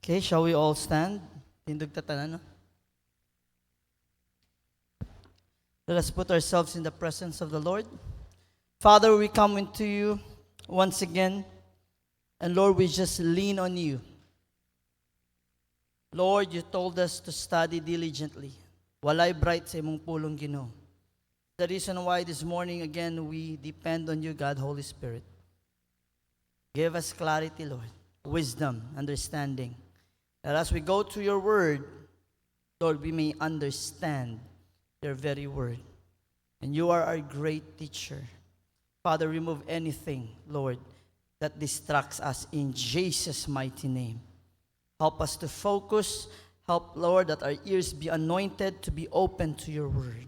Okay, shall we all stand? Tindog tatanan, no? Let us put ourselves in the presence of the Lord. Father, we come into you once again, and Lord, we just lean on you. Lord, you told us to study diligently. Walay bright sa imong pulong Ginoo. The reason why this morning again we depend on you, God, Holy Spirit. Give us clarity, Lord, wisdom, understanding. That as we go to your word, Lord, we may understand your very word. And you are our great teacher. Father, remove anything, Lord, that distracts us in Jesus' mighty name. Help us to focus. Help, Lord, that our ears be anointed to be open to your word.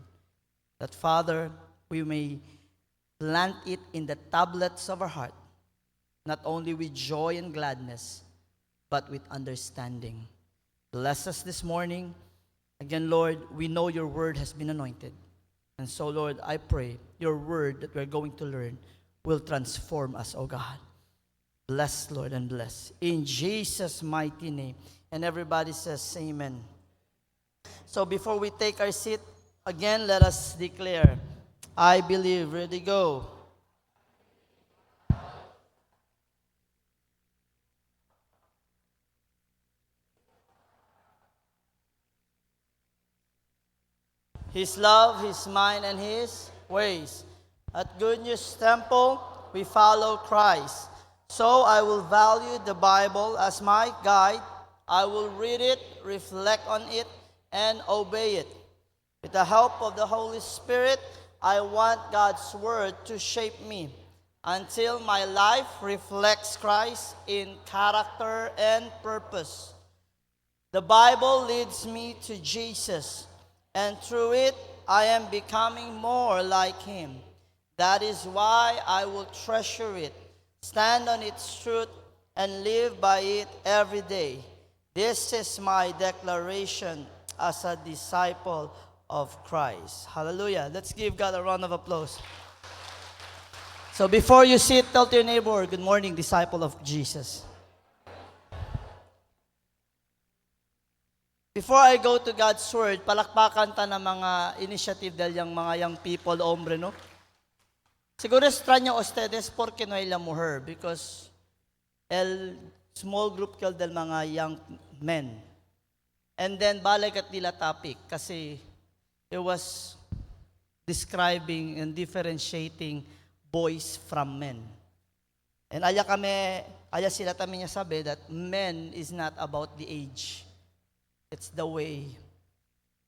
That, Father, we may plant it in the tablets of our heart, not only with joy and gladness, but with understanding. Bless us this morning. Again, Lord, we know your word has been anointed. And so, Lord, I pray your word that we're going to learn will transform us, oh God. Bless, Lord, and bless. In Jesus' mighty name. And everybody says, amen. So before we take our seat, again, let us declare, I believe. Ready, go. His love, His mind, and His ways. At Good News Temple, we follow Christ. So I will value the Bible as my guide. I will read it, reflect on it, and obey it. With the help of the Holy Spirit, I want God's Word to shape me until my life reflects Christ in character and purpose. The Bible leads me to Jesus, and through it, I am becoming more like Him. That is why I will treasure it, stand on its truth, and live by it every day. This is my declaration as a disciple of Christ. Hallelujah. Let's give God a round of applause. So before you sit, tell to your neighbor, good morning, disciple of Jesus. Before I go to God's Word, palakpakan ta ng mga initiative dahil yung mga young people, hombre, no? Siguro extraño ustedes porque no hay la mujer because el small group killed del mga young men. And then balik at nila topic kasi it was describing and differentiating boys from men. And aya sila tami niya sabi that men is not about the age. It's the way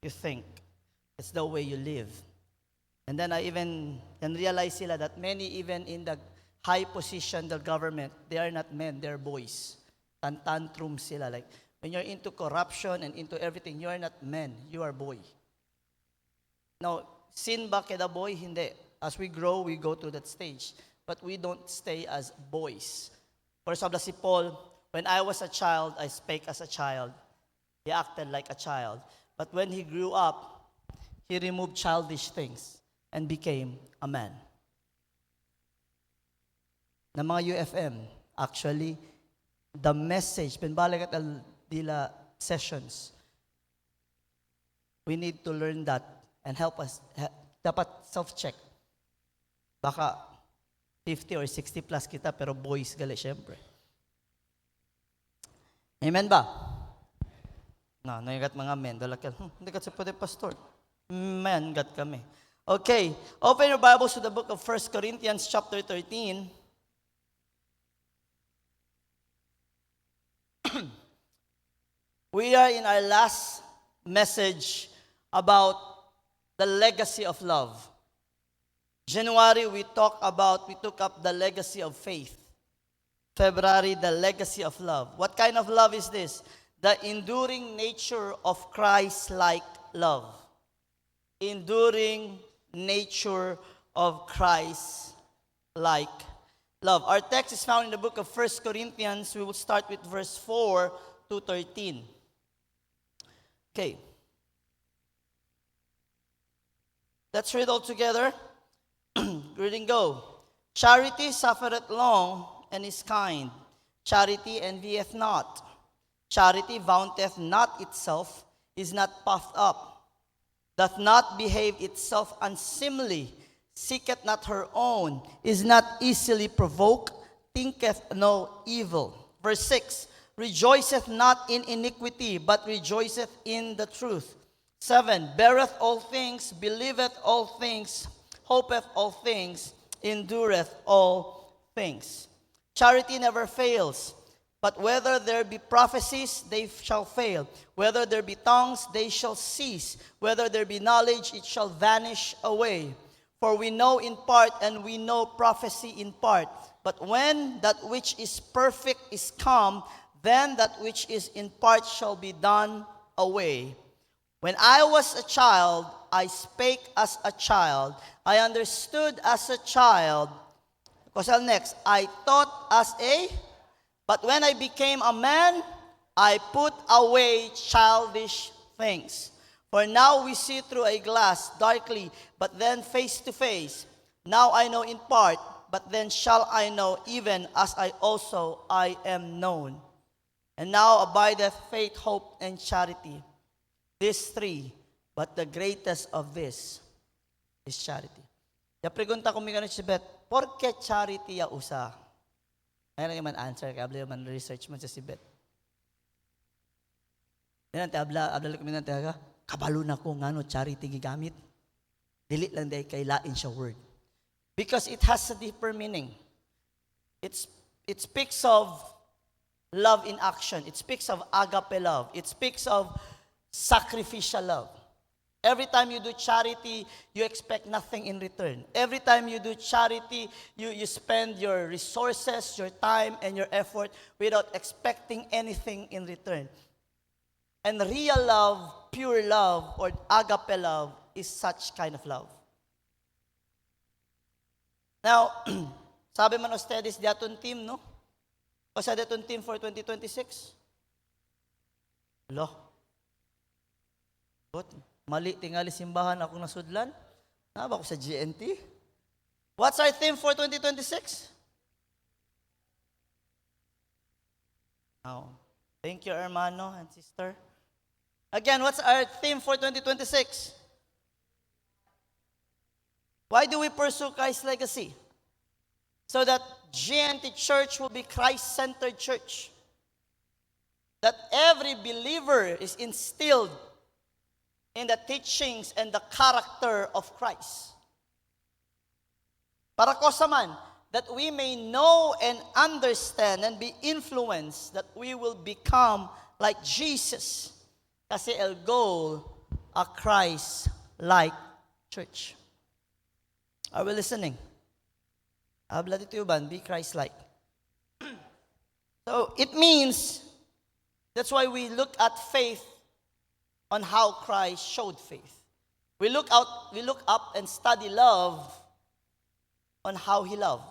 you think. It's the way you live. And then I even realized sila that many even in the high position the government, they are not men, they're boys. Tantrum sila. Like when you're into corruption and into everything, you are not men, you are boy. Now, sin ba keda boy? Hindi. As we grow, we go through that stage. But we don't stay as boys. For example, si Paul, when I was a child, I spake as a child. He acted like a child. But when he grew up, he removed childish things and became a man. Na mga UFM, actually, the message, pinbalik at dila sessions, we need to learn that and help us, dapat self-check. Baka 50 or 60 plus kita, pero boys gali, syempre. Amen ba? No, nagat mga men. Hindi ka sa pwede pastor. Men, gat kami. Okay, open your Bibles to the book of 1 Corinthians chapter 13. We are in our last message about the legacy of love. January, we took up the legacy of faith. February, the legacy of love. What kind of love is this? The enduring nature of Christ-like love. Enduring nature of Christ-like love. Our text is found in the book of 1 Corinthians. We will start with verse 4 to 13. Okay. Let's read all together. Reading go. Charity suffereth long and is kind. Charity envieth not. Charity vaunteth not itself, is not puffed up, doth not behave itself unseemly, seeketh not her own, is not easily provoked, thinketh no evil. Verse 6, rejoiceth not in iniquity, but rejoiceth in the truth. 7, beareth all things, believeth all things, hopeth all things, endureth all things. Charity never fails, but whether there be prophecies, they shall fail. Whether there be tongues, they shall cease. Whether there be knowledge, it shall vanish away. For we know in part, and we know prophecy in part. But when that which is perfect is come, then that which is in part shall be done away. When I was a child, I spake as a child. I understood as a child. Next, I thought as a... But when I became a man, I put away childish things. For now we see through a glass darkly, but then face to face. Now I know in part, but then shall I know, even as I am known. And now abideth faith, hope, and charity. These three, but the greatest of this is charity. Ya pregunta ko mi si Beth, por qué charity ya usa? Mayroon naman answer, kaya abla man research man sa si Beth. Yan, abla kami ng taga, kabalo na ko nga no, charity gigamit. Dili lang dahil kay lain siya word. Because it has a deeper meaning. It speaks of love in action. It speaks of agape love. It speaks of sacrificial love. Every time you do charity, you expect nothing in return. Every time you do charity, you spend your resources, your time, and your effort without expecting anything in return. And real love, pure love, or agape love is such kind of love. Now, sabi man ustedes di aton team, no? O sa aton team for 2026? Lo. What? Mali tingali simbahan akong nasudlan. Naba ko sa GNT. What's our theme for 2026? Oh, thank you, hermano and sister. Again, what's our theme for 2026? Why do we pursue Christ's legacy? So that GNT Church will be Christ-centered church. That every believer is instilled in the teachings and the character of Christ. Para ko saman, that we may know and understand and be influenced, that we will become like Jesus. Kasi el goal, a Christ-like church. Are we listening? Habla dito yuban, be Christ-like. So, it means, that's why we look at faith on how Christ showed faith. We look up and study love on how He loved.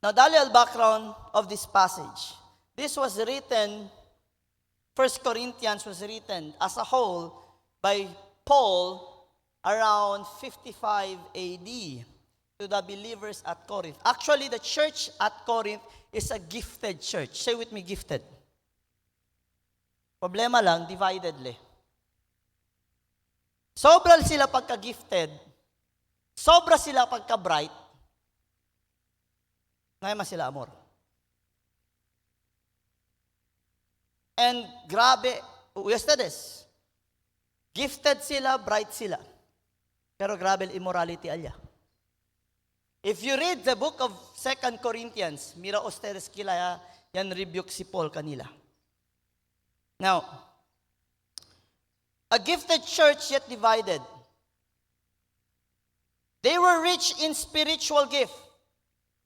Now, dali al background of this passage. This was written, 1 Corinthians was written as a whole by Paul around 55 AD to the believers at Corinth. Actually, the church at Corinth is a gifted church. Say with me, gifted. Problema lang, dividedly. Sobra sila pagka-gifted, sobra sila pagka-bright, ngayon sila amor. And grabe, yesterdays, gifted sila, bright sila. Pero grabe immorality alya. If you read the book of 2 Corinthians, mira ustedes kila yan rebuke si Paul kanila. Now, a gifted church yet divided. They were rich in spiritual gift.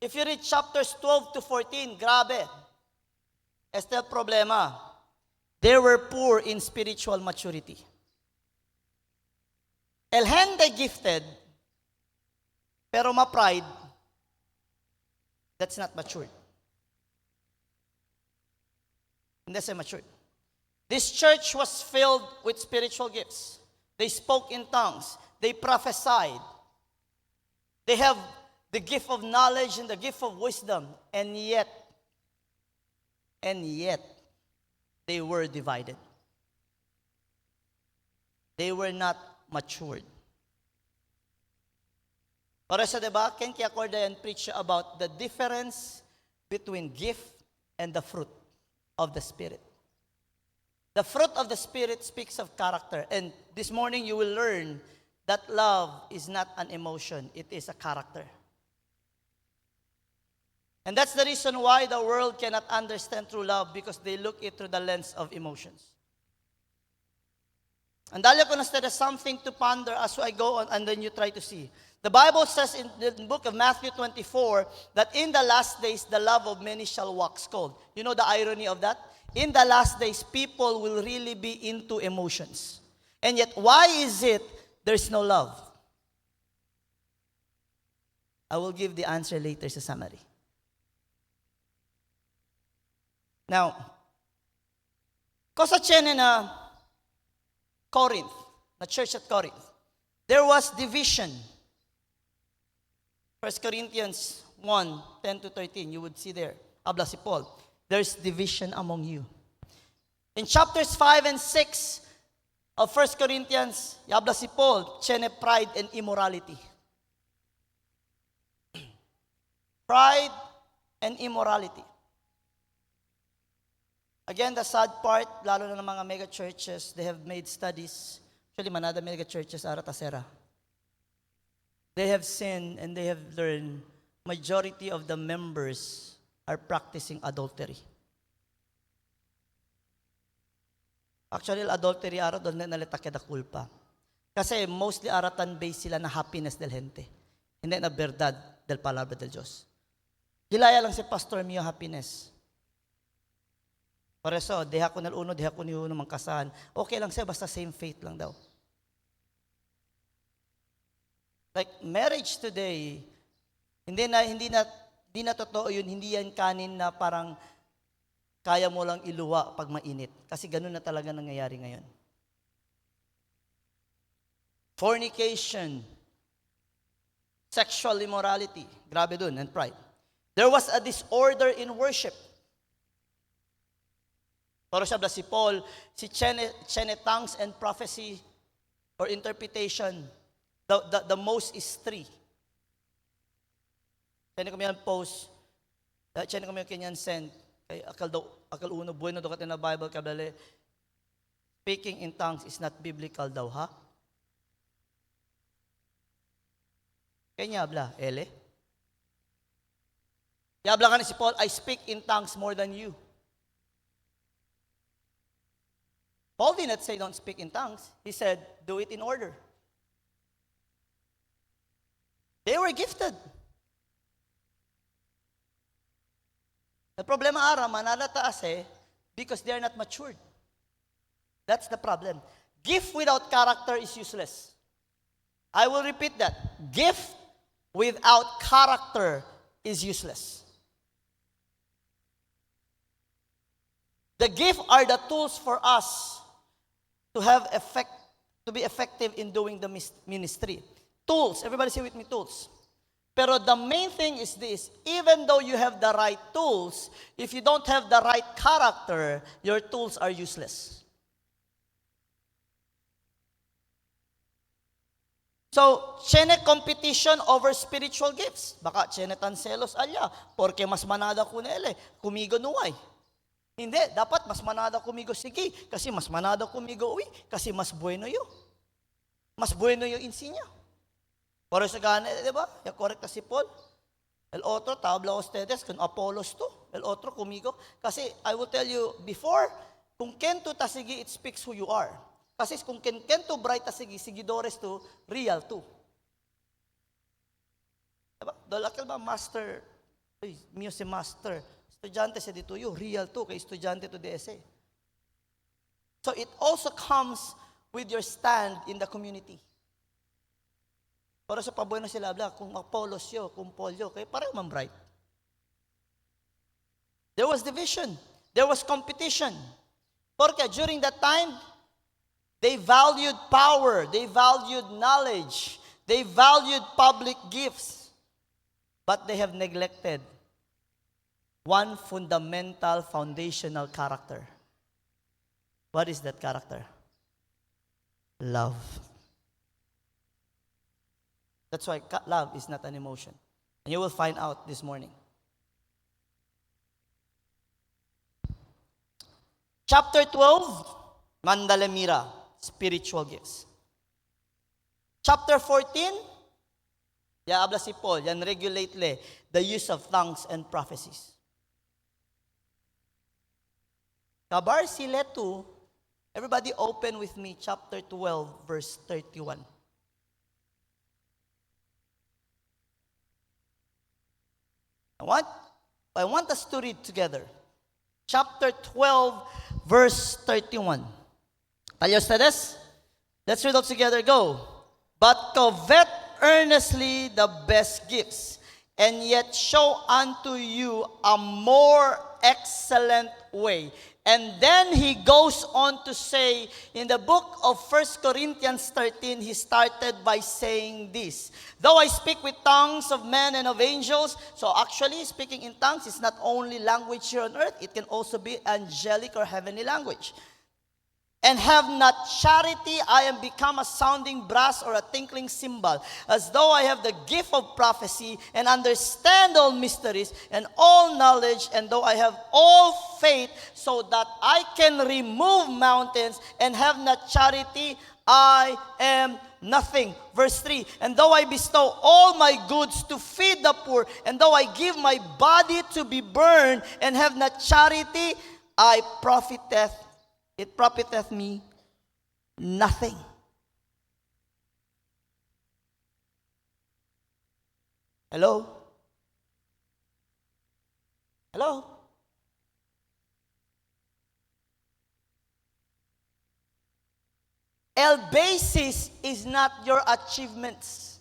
If you read chapters 12 to 14, grabe. Este problema. They were poor in spiritual maturity. El gente gifted, pero ma-pride, that's not matured. Hindi siya matured. This church was filled with spiritual gifts. They spoke in tongues. They prophesied. They have the gift of knowledge and the gift of wisdom. And yet, and yet they were divided. They were not matured. Para sa diba, Ken Kiakordayan preach about the difference between gift and the fruit of the Spirit. The fruit of the Spirit speaks of character. And this morning you will learn that love is not an emotion, it is a character. And that's the reason why the world cannot understand true love, because they look it through the lens of emotions. And dahil ko na there's something to ponder as I go on, and then you try to see. The Bible says in the book of Matthew 24 that in the last days the love of many shall wax cold. You know the irony of that? In the last days, people will really be into emotions. And yet, why is it there's no love? I will give the answer later sa summary. Now, ko sa tiyan na Corinth, the church at Corinth, there was division. 1 Corinthians 1:10-13, you would see there, habla si Paul, there's division among you. In chapters 5 and 6 of 1 Corinthians, habla si Paul, tiene pride and immorality. Pride and immorality. Again, the sad part, lalo na ng mga mega churches, they have made studies. Actually, manada mega churches, aratasera. They have sinned and they have learned majority of the members are practicing adultery. Actually, adultery araw doon na nalitakya da kulpa. Kasi mostly aratan based sila na happiness del gente. Hindi na verdad del palabra del Diyos. Hilaya lang si Pastor Mio happiness. Por eso, deha ko naluno, deha ko niyo mangkasahan. Okay lang siya, basta same faith lang daw. Like marriage today, hindi na totoo yun, hindi yan kanin na parang kaya mo lang iluwa pag mainit. Kasi ganun na talaga nangyayari ngayon. Fornication, sexual immorality, grabe dun, and pride. There was a disorder in worship. Pero siya si Paul, si Chene tongues and prophecy or interpretation, the most is 3. Chene ko yan post, chene ko yan kanyan send, kay akal uno, bueno do katin na Bible, kabale, speaking in tongues is not biblical daw, ha? Kanya habla, ele? Yabla ka ni si Paul, I speak in tongues more than you. Paul did not say don't speak in tongues. He said, do it in order. They were gifted. The problema ara, manalataas because they are not matured. That's the problem. Gift without character is useless. I will repeat that. Gift without character is useless. The gift are the tools for us to have effect, to be effective in doing the ministry. Tools, everybody say with me, tools. Pero the main thing is this, even though you have the right tools, if you don't have the right character, your tools are useless. So, chene competition over spiritual gifts. Baka chene tan selos alya, porque mas manada ko nele, kumigo nuway. Hindi, dapat mas manada kumigo sige, kasi mas manada kumigo uwi, kasi mas bueno yo. Mas bueno yo insinya. Por eso gana, di ba? Ya correct si Paul. El otro, tabla ustedes, con Apollos to. El otro, kumigo. Kasi, I will tell you, before, kung kento ta sige, it speaks who you are. Kasi kung kento bright ta sige, sigidores to, real to. Diba? Dolakil ba, master, mio si master, estudyante sa dito yo, real to, kay estudyante to DSA. So it also comes with your stand in the community. Para sa pabueno sila, kung Apollos yo, kung Paul yo, kaya pareho man bright. There was division. There was competition. Porque during that time, they valued power. They valued knowledge. They valued public gifts. But they have neglected one fundamental, foundational character. What is that character? Love. That's why love is not an emotion. And you will find out this morning. Chapter 12, Mandalamira, spiritual gifts. Chapter 14, ya habla si Paul, yan regulate the use of tongues and prophecies. Kabar sile 2, everybody open with me, chapter 12, verse 31. I want us to read together. Chapter 12, verse 31. ¿Tayo ustedes? Let's read all together. Go. But covet earnestly the best gifts, and yet show unto you a more excellent way. And then he goes on to say, in the book of 1 Corinthians 13, he started by saying this. Though I speak with tongues of men and of angels, so actually speaking in tongues is not only language here on earth, it can also be angelic or heavenly language. And have not charity, I am become a sounding brass or a tinkling cymbal, as though I have the gift of prophecy and understand all mysteries and all knowledge, and though I have all faith so that I can remove mountains and have not charity, I am nothing. Verse 3, and though I bestow all my goods to feed the poor, and though I give my body to be burned and have not charity, it profiteth me nothing. Hello? Hello? El basis is not your achievements.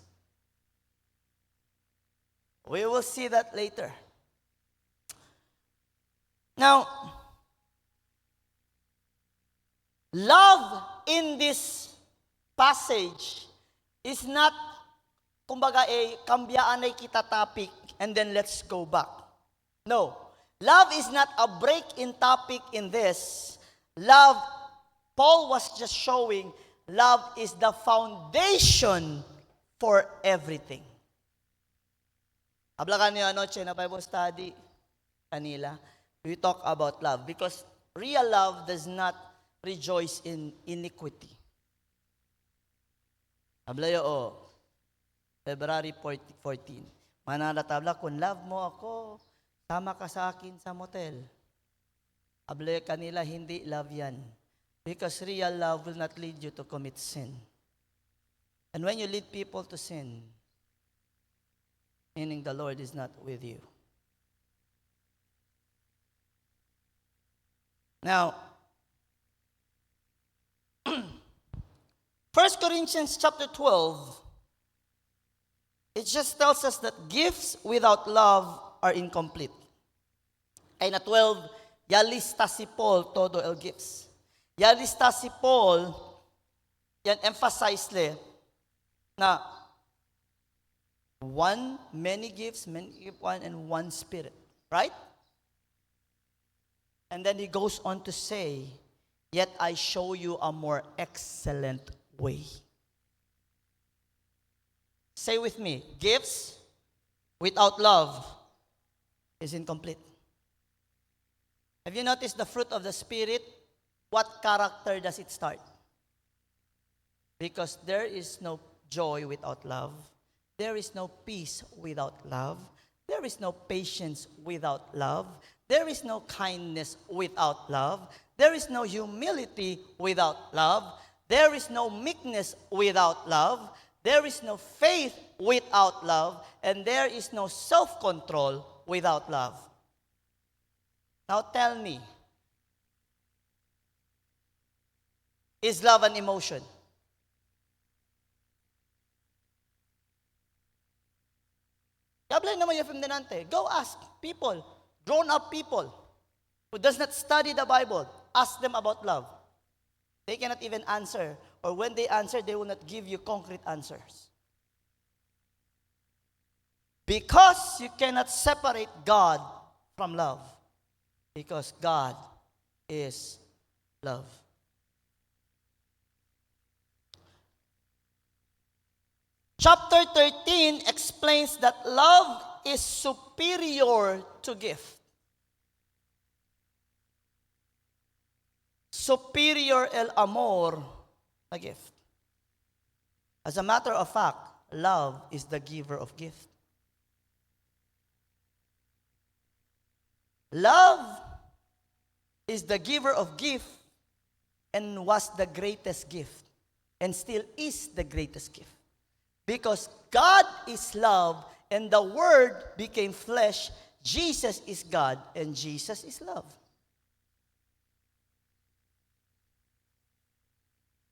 We will see that later. Now, love in this passage is not, kumbaga, kambyaan ay kita topic and then let's go back. No. Love is not a break in topic in this. Love, Paul was just showing, love is the foundation for everything. Habla kanyo anoche na Bible study kanila, we talk about love because real love does not rejoice in iniquity. Hablayo February 14. Mananatabla, kung love mo ako, sama ka sa akin sa motel. Hablayo kanila, hindi love yan. Because real love will not lead you to commit sin. And when you lead people to sin, meaning the Lord is not with you. Now, 1 Corinthians chapter 12, it just tells us that gifts without love are incomplete. Ay na 12, yalista si Paul todo el gifts. Yalista si Paul, yan emphasize na many gifts, one, and one spirit. Right? And then he goes on to say, yet I show you a more excellent way. Say with me, gifts without love is incomplete. Have you noticed the fruit of the Spirit? What character does it start? Because there is no joy without love. There is no peace without love. There is no patience without love. There is no kindness without love. There is no humility without love. There is no meekness without love. There is no faith without love. And there is no self-control without love. Now tell me, is love an emotion? Hablay naman yung Ferdinante. Go ask people, grown-up people, who does not study the Bible. Ask them about love. They cannot even answer. Or when they answer, they will not give you concrete answers. Because you cannot separate God from love, because God is love. Chapter 13 explains that love is superior to gift. Superior el amor a gift. As a matter of fact, love is the giver of gift. Love is the giver of gift and was the greatest gift and still is the greatest gift. Because God is love and the Word became flesh. Jesus is God and Jesus is love.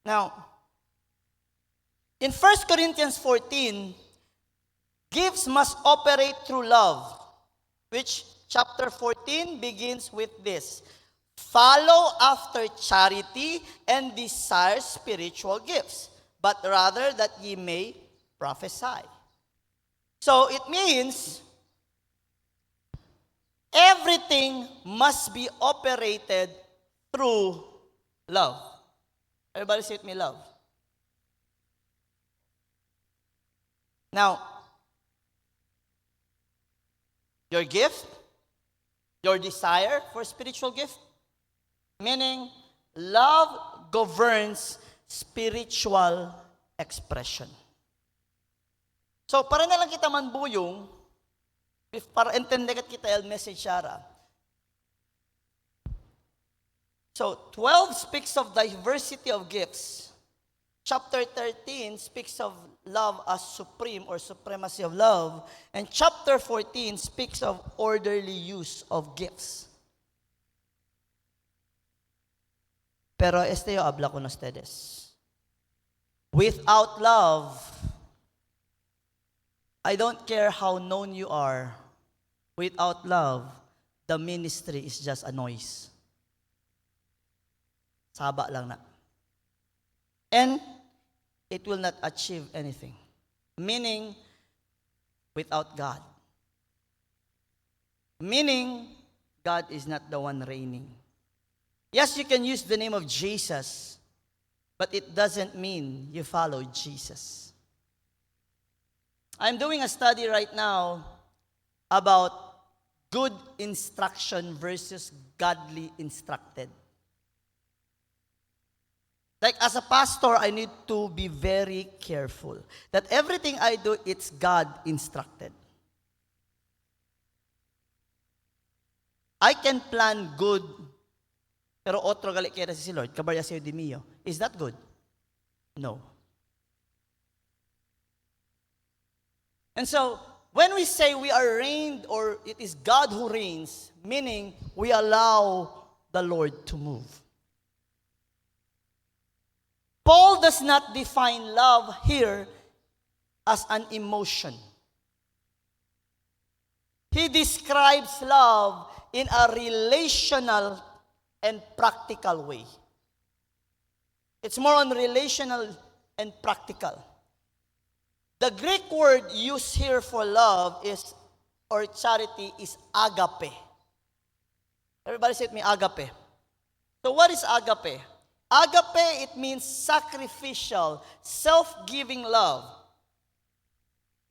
Now, in 1 Corinthians 14, gifts must operate through love, which chapter 14 begins with this: follow after charity and desire spiritual gifts, but rather that ye may prophesy. So it means everything must be operated through love. Everybody say with me, love. Now, your gift, your desire for spiritual gift, meaning love governs spiritual expression. So, para na lang kita manbuyong, para entendekat kita el message syara. So, 12 speaks of diversity of gifts. Chapter 13 speaks of love as supreme or supremacy of love. And chapter 14 speaks of orderly use of gifts. Pero este yo habla con ustedes. Without love, I don't care how known you are. Without love, the ministry is just a noise. Saba lang na. And it will not achieve anything. Meaning, without God. Meaning, God is not the one reigning. Yes, you can use the name of Jesus, but it doesn't mean you follow Jesus. I'm doing a study right now about good instruction versus godly instructed. Like as a pastor, I need to be very careful that everything I do, it's God instructed. I can plan good, pero otro gali kaya si Lord, kabarya sa'yo di mio. Is that good? No. And so, when we say we are reigned or it is God who reigns, meaning we allow the Lord to move. Paul does not define love here as an emotion. He describes love in a relational and practical way. It's more on relational and practical. The Greek word used here for love is, or charity, is agape. Everybody say it with me, agape. So what is agape? Agape, it means sacrificial, self-giving love.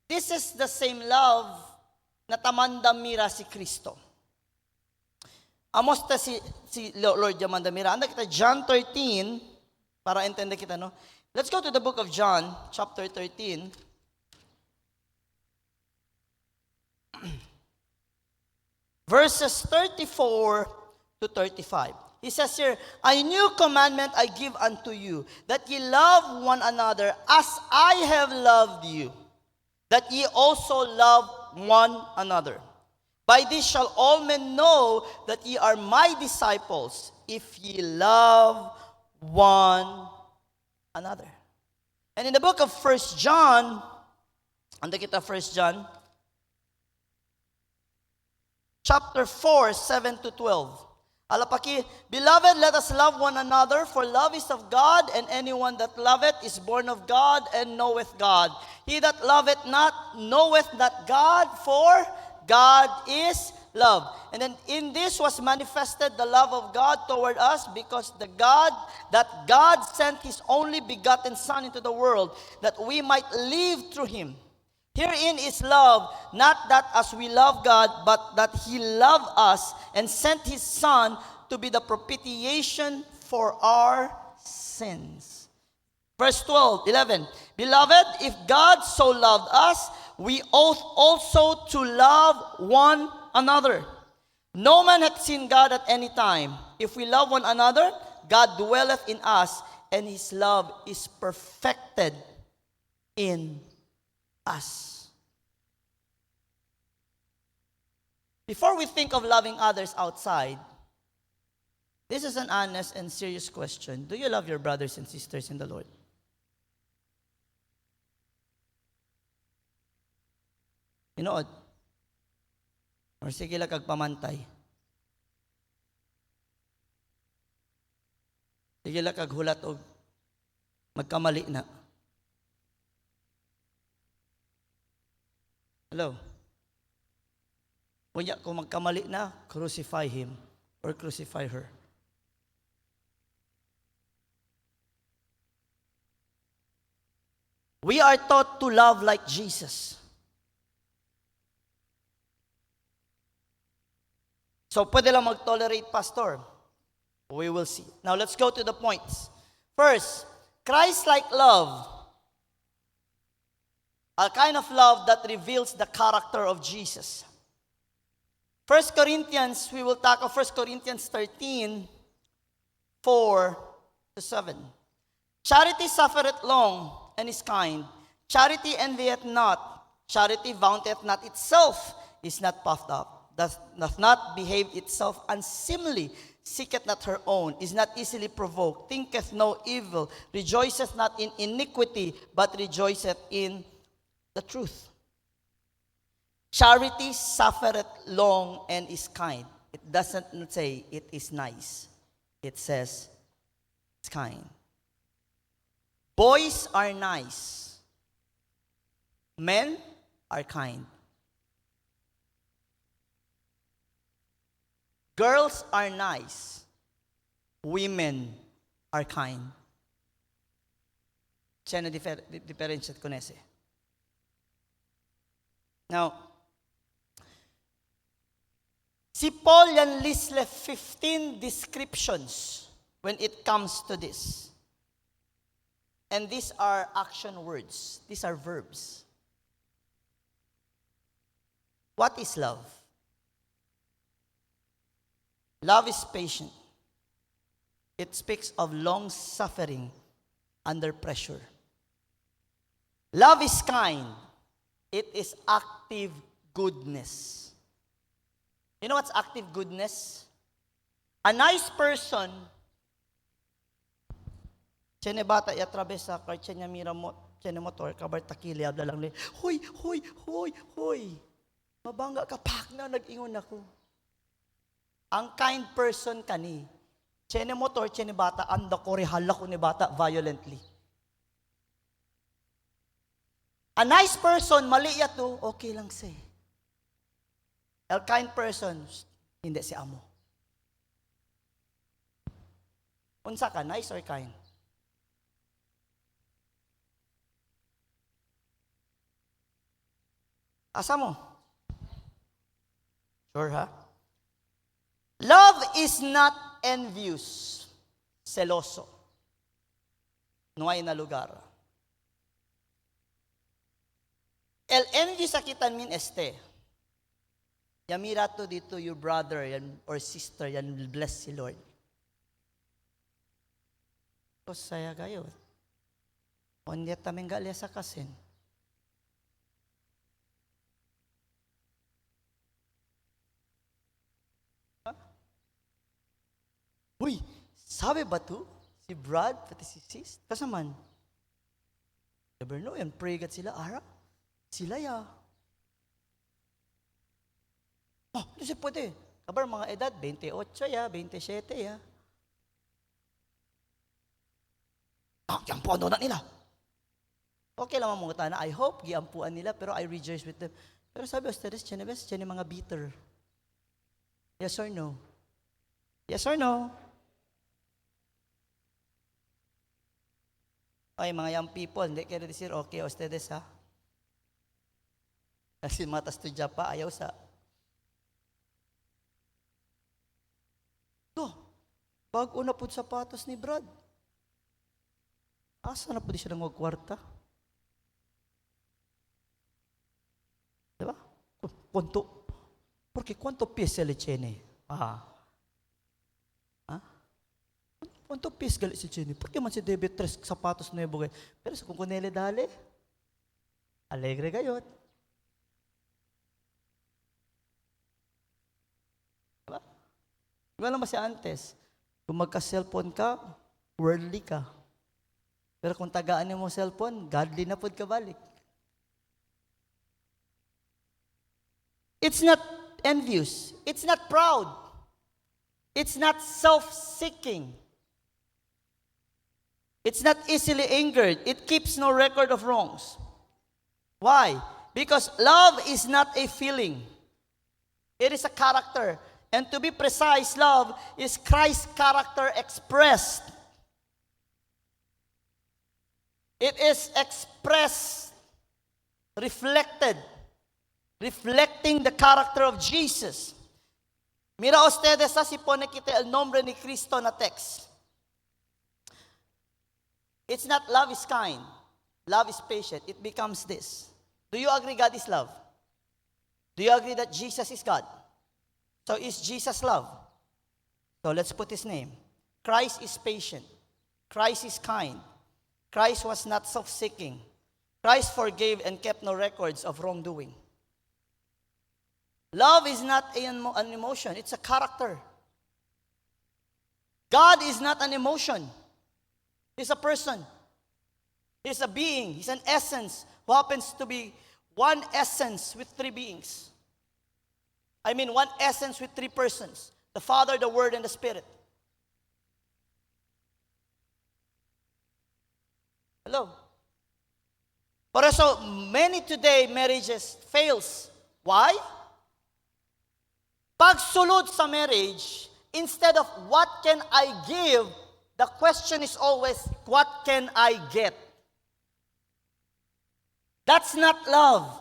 This is the same love na tamandamira si Kristo. Amos ta si Lord Yamandamira. Anda kita John 13, para entende kita, no? Let's go to the book of John, chapter 13. Verses 34 to 35. He says here, a new commandment I give unto you, that ye love one another as I have loved you, that ye also love one another. By this shall all men know that ye are my disciples, if ye love one another. And in the book of 1 John, anda kita 1 John, chapter 4, 7 to 12. Alapaki, beloved, let us love one another, for love is of God, and anyone that loveth is born of God and knoweth God. He that loveth not knoweth not God, for God is love. And then in this was manifested the love of God toward us, because God sent His only begotten Son into the world, that we might live through Him. Herein is love, not that as we love God, but that He loved us and sent His Son to be the propitiation for our sins. Verse 11, Beloved, if God so loved us, we ought also to love one another. No man hath seen God at any time. If we love one another, God dwelleth in us, and His love is perfected in us. Before we think of loving others outside, this is an honest and serious question. Do you love your brothers and sisters in the Lord? Inood. Or sige lang kagpamantay. Sige lang kaghulat o magkamali na. Hello? Kunya, kung magkamali na, crucify him or crucify her. We are taught to love like Jesus. So, pwede lang mag-tolerate, pastor. We will see. Now, let's go to the points. First, Christ-like love. A kind of love that reveals the character of Jesus. 1 Corinthians, we will tackle 1 Corinthians 13, 4-7. Charity suffereth long and is kind. Charity envieth not. Charity vaunteth not itself, is not puffed up, doth not behave itself unseemly, seeketh not her own, is not easily provoked, thinketh no evil, rejoiceth not in iniquity, but rejoiceth in the truth. Charity suffereth long and is kind. It doesn't say it is nice. It says it's kind. Boys are nice. Men are kind. Girls are nice. Women are kind. Siya na differentiate ko nese. Now, si Paul yan list 15 descriptions when it comes to this. And these are action words. These are verbs. What is love? Love is patient. It speaks of long suffering under pressure. Love is kind. It is active goodness. You know what's active goodness? A nice person, tiene bata yatrabe sa kartya niya mira mo, tiene motor, kabar takili, abla lang li, hoy, mabangga ka, pak na, nag-ingon ako. Ang kind person kani, tiene motor, tiene bata, anda ko, rehala ko ni bata violently. A nice person, mali yato, okay lang siya. A kind person, hindi si amo. Unsa ka, nice or kind? Asa mo? Sure ha? Love is not envious, seloso. Nuay na lugar. El envy sakitan min este. Yamira to dito your brother yan, or sister, yan bless si Lord. So saya kayo. Ondiat taming galya sa kasin. Uy, sabi ba to? Si Brad, pati si Sis? Kasaman? Never know, yan pray gat sila, ara? Sila ya. Oh, hindi siya pwede. Kabar mga edad, 28 ya, 27 ya. Yan po ano na nila. Okay lang mga tana. I hope giampuan nila, pero I rejoice with them. Pero sabi, ustedes, chenebes, chene mga bitter. Yes or no? Yes or no? Ay, mga young people, hindi kayo decir, okay, ustedes ha? Kasi mata studya pa, ayaw sa. To, bago na po sapatos ni Brad. Asa na po di siya nang kwarta? Diba? Punto. Porque ¿cuánto pies le tiene? ¿Cuánto pies gali si Jenny? Porque man si David tres sapatos nuevo kay. Pero sa kung kunele dali, alegre gayot. Diba? Wala naman si antes. Kung magka-cellphone ka, worldly ka. Pero kung tagaan mo cellphone, godly na pod ka balik. It's not envious. It's not proud. It's not self-seeking. It's not easily angered. It keeps no record of wrongs. Why? Because love is not a feeling. It is a character. And to be precise, love is Christ's character expressed. It is expressed, reflected, reflecting the character of Jesus. Mira ustedes, así pone kita el nombre ni Cristo na text. It's not love is kind. Love is patient. It becomes this. Do you agree God is love? Do you agree that Jesus is God? So is Jesus love? So let's put his name. Christ is patient. Christ is kind. Christ was not self-seeking. Christ forgave and kept no records of wrongdoing. Love is not an emotion. It's a character. God is not an emotion. He's a person. He's a being. He's an essence who happens to be one essence with three beings. I mean, one essence with three persons. The Father, the Word, and the Spirit. Hello? But also, many today marriages fails. Why? Pagsulod sa marriage, instead of what can I give, the question is always, what can I get? That's not love.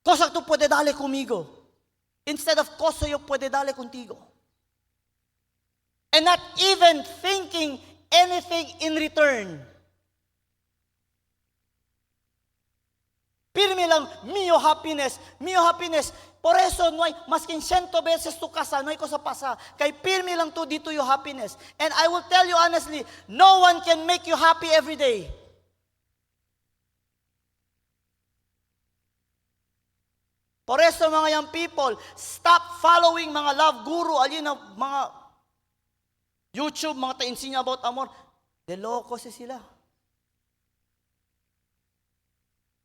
Cosa tú puede darle conmigo? Instead of cosa yo puede darle contigo. And not even thinking anything in return. Pirmi lang, mio happiness, mio happiness. Por eso, no hay, maskin 100 beses tu casa, no hay cosa pasa. Kay pirmi lang to dito yung happiness. And I will tell you honestly, no one can make you happy every day. Por eso, mga young people, stop following mga love guru, alin na mga YouTube, mga ta-insinya about amor. De loko sila.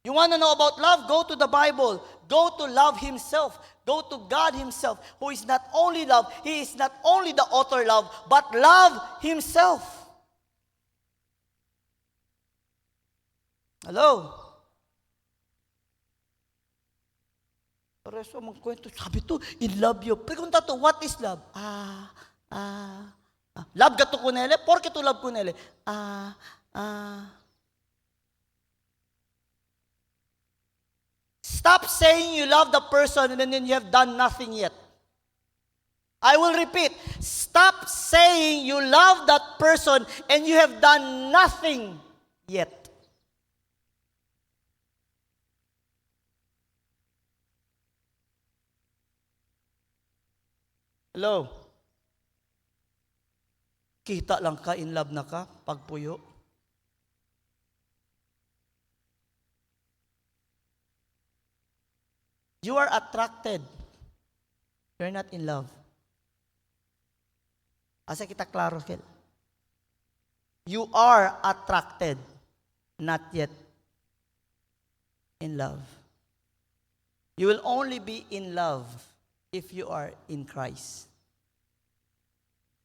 You want to know about love? Go to the Bible. Go to love himself. Go to God himself, who is not only love, he is not only the author love, but love himself. Hello? Pero so magkwento, sabi to, in love you. Pregunta to, what is love? Love ka to kunele? Porke to love kunele? Stop saying you love the person and then you have done nothing yet. I will repeat. Stop saying you love that person and you have done nothing yet. Hello? Kita lang ka, in love na ka, pagpuyo. You are attracted. You're not in love. Asa kita klaro, Kel? You are attracted, not yet in love. You will only be in love if you are in Christ.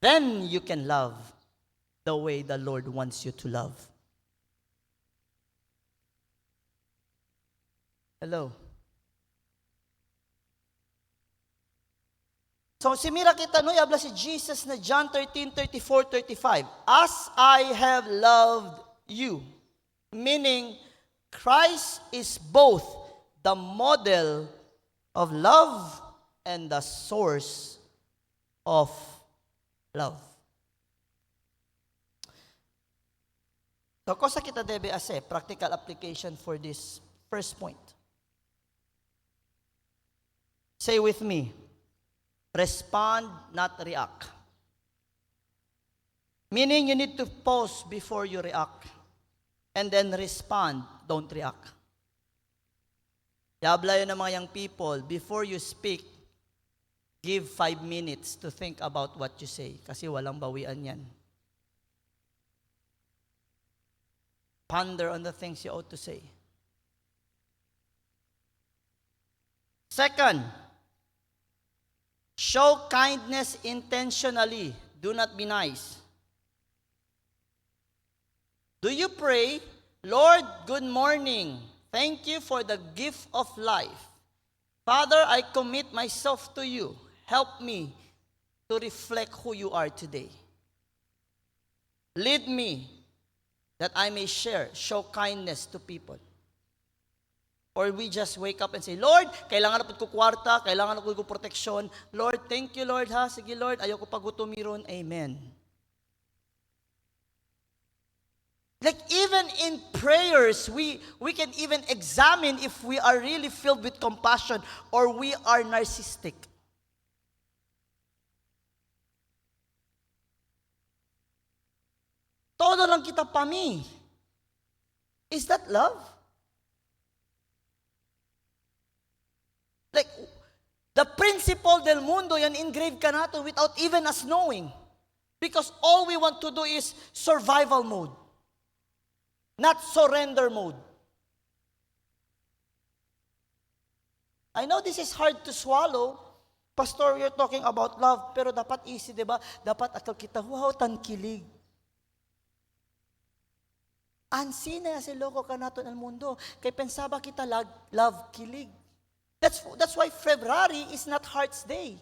Then you can love the way the Lord wants you to love. Hello? So, si Mira kita no, yabla si Jesus na John 13:34-35. As I have loved you. Meaning, Christ is both the model of love and the source of love. So, kosa kita debe ase, practical application for this first point. Say with me, respond, not react. Meaning you need to pause before you react. And then respond, don't react. Yabla yun ng mga young people, before you speak, give 5 minutes to think about what you say. Kasi walang bawian yan. Ponder on the things you ought to say. Second, show kindness intentionally. Do not be nice. Do you pray, Lord, good morning. Thank you for the gift of life. Father, I commit myself to you. Help me to reflect who you are today. Lead me that I may show kindness to people. Or we just wake up and say, Lord, kailangan na po ko kwarta, kailangan na po ko proteksyon. Lord, thank you, Lord, ha? Sige, Lord, ayoko pagutumiron. Amen. Like even in prayers, we can even examine if we are really filled with compassion or we are narcissistic. Todo lang kita pa mi. Is that love? Like, the principle del mundo, yan engraved ka natin without even us knowing. Because all we want to do is survival mode. Not surrender mode. I know this is hard to swallow. Pastor, you're talking about love, pero dapat easy, di ba? Dapat akal kita, wow, tankilig. Ansi na si loko ka natin ang mundo. Kaya pensaba kita love kilig. That's why February is not Heart's Day.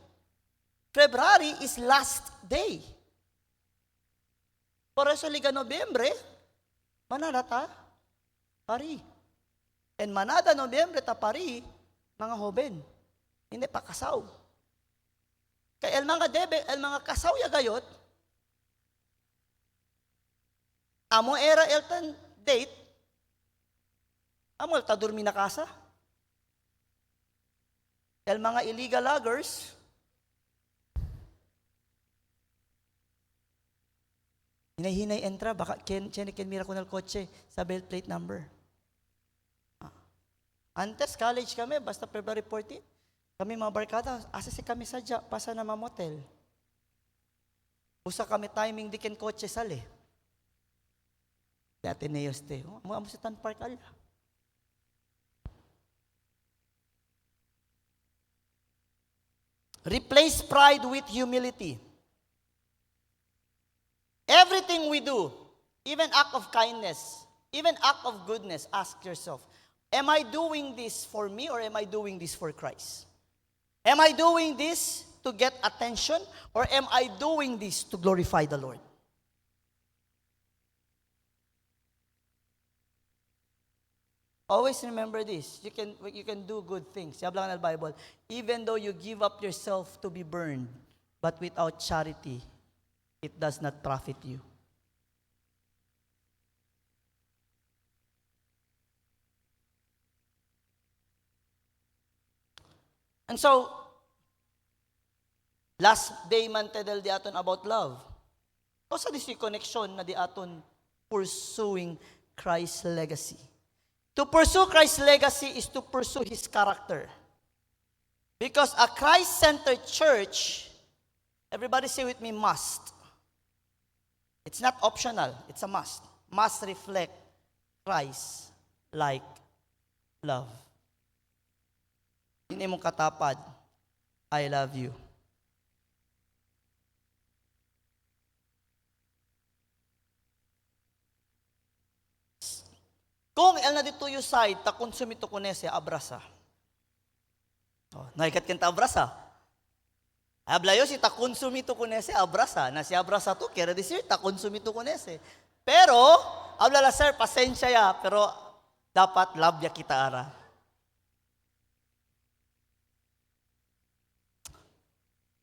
February is last day. Por eso Liga Nobyembre, manada ta, pari. And manada Nobyembre ta pari, mga hoben. Hindi pa kasaw. Kaya el mga kasaw ya gayot, amo era eltan date, amo elta durmi na kasa. El mga illegal loggers, hinay-hinay entra, baka ken mira ko ng kotse sa belt plate number. Antes, college kami, basta February 14, kami mga barkada, asa si kami sadya, pasa na mga motel. Usa kami timing di ken kotse sali. Dati na yoste, mo sa Tan Park ala. Replace pride with humility. Everything we do, even act of kindness, even act of goodness, ask yourself, am I doing this for me or am I doing this for Christ? Am I doing this to get attention or am I doing this to glorify the Lord? Always remember this. You can do good things. Sabi lang ng Bible, even though you give up yourself to be burned, but without charity, it does not profit you. And so, last day man tedel di aton about love. Kasi this connection na di aton pursuing Christ's legacy. To pursue Christ's legacy is to pursue His character. Because a Christ-centered church, everybody say with me, must. It's not optional, it's a must. Must reflect Christ-like love. Hindi mong katapad, I love you. Kung el na dito yung side, ta konsumito ko nese, abrasa. Oh, naikat kanta abrasa. Hablayo si ta konsumito kunese abrasa, na si abrasa to kera disir ta konsumito kunese. Pero habla la sir pasensya ya, pero dapat labya kita ara.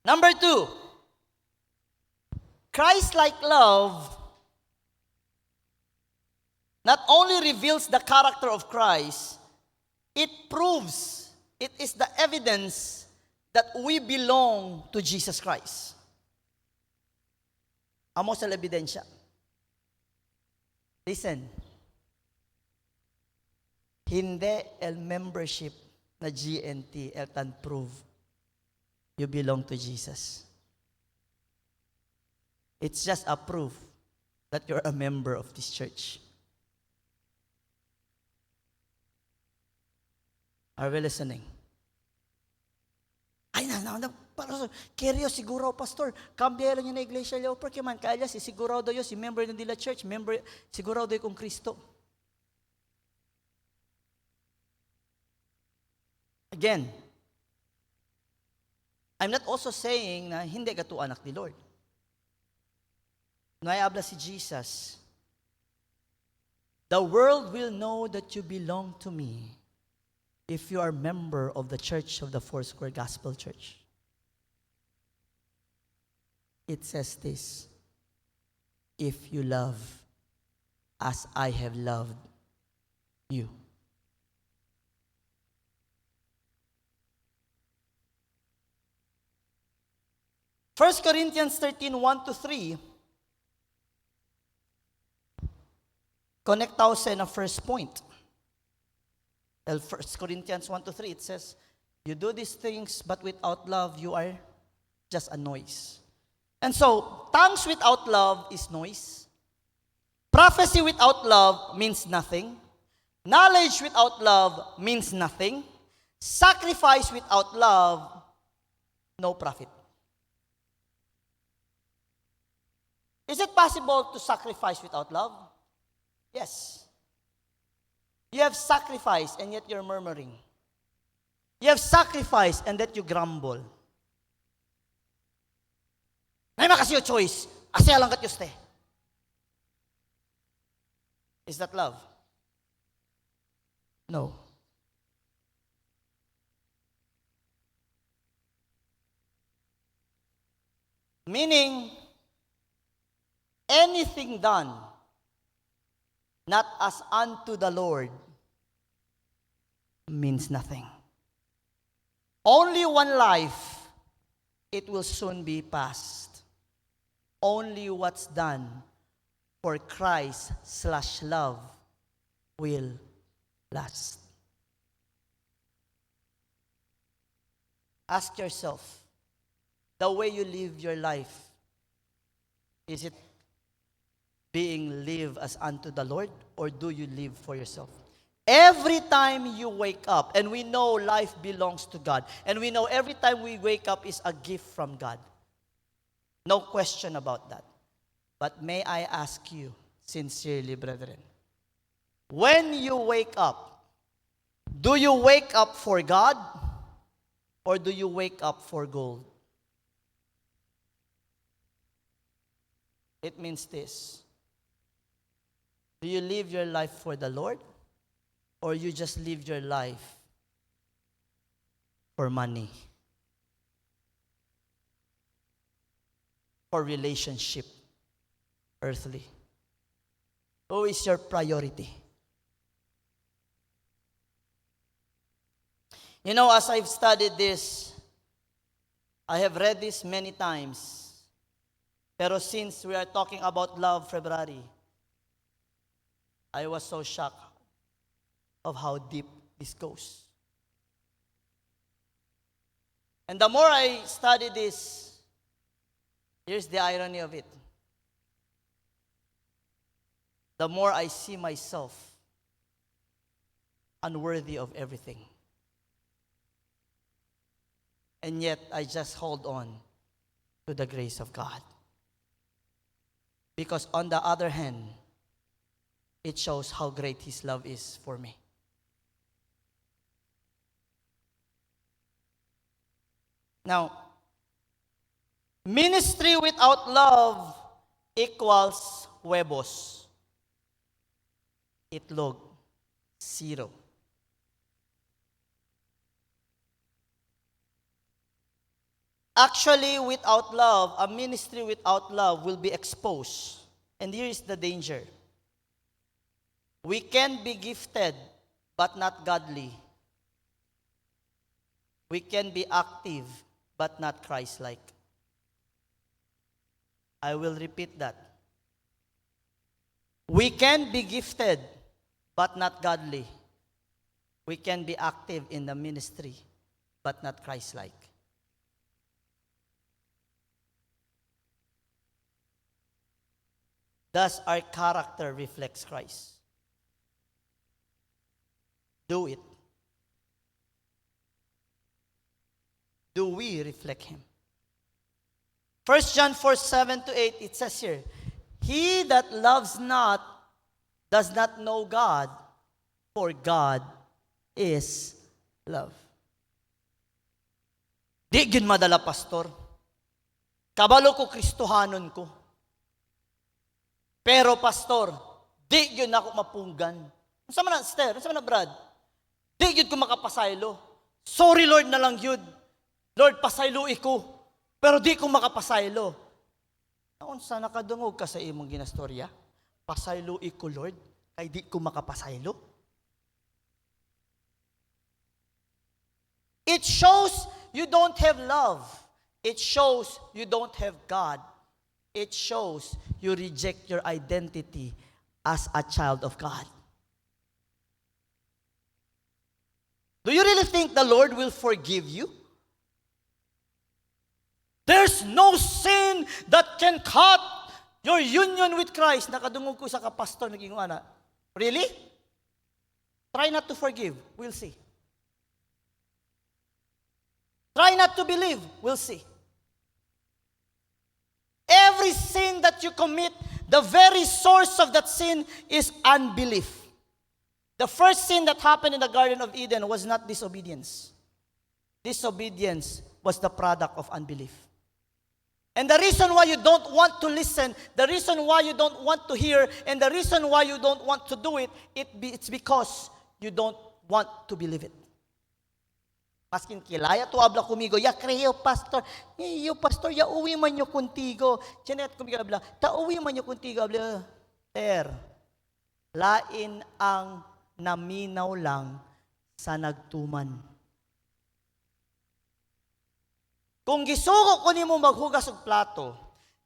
Number 2, Christ-like love not only reveals the character of Christ, it proves, it is the evidence that we belong to Jesus Christ. Amo sa ebidensya. Listen. Hindi el membership na GNT el can prove you belong to Jesus. It's just a proof that you're a member of this church. Are we listening? Ay na, para keryo siguro, pastor, kambiyaran niyo na iglesia liyo, porque man, kaya si siguro daw yun, si member ng dila church, member, siguro daw kung Kristo. Again, I'm not also saying na hindi ka to anak ni Lord. Naiabla si Jesus, the world will know that you belong to me if you are a member of the Church of the Foursquare Gospel Church. It says this, if you love as I have loved you. First Corinthians 13:1-3 connect tayo sa first point. 1 Corinthians 1-3, it says, you do these things, but without love, you are just a noise. And so, tongues without love is noise. Prophecy without love means nothing. Knowledge without love means nothing. Sacrifice without love, no profit. Is it possible to sacrifice without love? Yes. You have sacrificed and yet you're murmuring. You have sacrificed and yet you grumble. Nay makasiyo choice. Asya lang kat yuste. Is that love? No. Meaning, anything done not as unto the Lord means nothing. Only one life, it will soon be past. Only what's done for Christ/love will last. Ask yourself, the way you live your life, is it being lived as unto the Lord, or do you live for yourself? Every time you wake up, and we know life belongs to God, and we know every time we wake up is a gift from God. No question about that. But may I ask you, sincerely, brethren, when you wake up, do you wake up for God, or do you wake up for gold? It means this. Do you live your life for the Lord, or you just live your life for money, for relationship, earthly? Who is your priority? You know, as I've studied this, I have read this many times. Pero since we are talking about love February, I was so shocked of how deep this goes. And the more I study this, here's the irony of it. The more I see myself unworthy of everything. And yet, I just hold on to the grace of God. Because on the other hand, it shows how great His love is for me. Now, Ministry without love equals huevos. Itlog. Zero. Actually, without love, a ministry without love will be exposed. And here is the danger. We can be gifted, but not godly. We can be active, but not Christ-like. I will repeat that. We can be gifted, but not godly. We can be active in the ministry, but not Christ-like. Thus, our character reflects Christ. Do it. Do we reflect Him? 1 John 4:7-8, it says here, He that loves not does not know God, for God is love. Di gin madala, pastor. Kabalo ko Kristohanon ko. Pero pastor, di yun ako mapunggan. Ano man na, Esther? Ano man na, Brad? Di yun ko makapasaylo. Sorry, Lord, na lang yun. Lord, pasaylo iko. Pero di ko makapasaylo. Naon sa nakadungog ka sa imong ginastorya? Pasaylo iko, Lord, kay di ko makapasaylo. It shows you don't have love. It shows you don't have God. It shows you reject your identity as a child of God. Do you really think the Lord will forgive you? There's no sin that can cut your union with Christ. Nakadungog ko sa kapastor, naging ana. Really? Try not to forgive. We'll see. Try not to believe. We'll see. Every sin that you commit, the very source of that sin is unbelief. The first sin that happened in the Garden of Eden was not disobedience. Disobedience was the product of unbelief. And the reason why you don't want to listen, the reason why you don't want to hear, and the reason why you don't want to do it, it's because you don't want to believe it. Maskin kilaya to habla kumigo, ya creo, pastor, yo, pastor, ya uwi man yo contigo. Janet, kumigo habla, ta uwi man yo contigo, habla, lain ang naminaw lang sa nagtuman. Kung gisugo ko nimo maghugas og plato,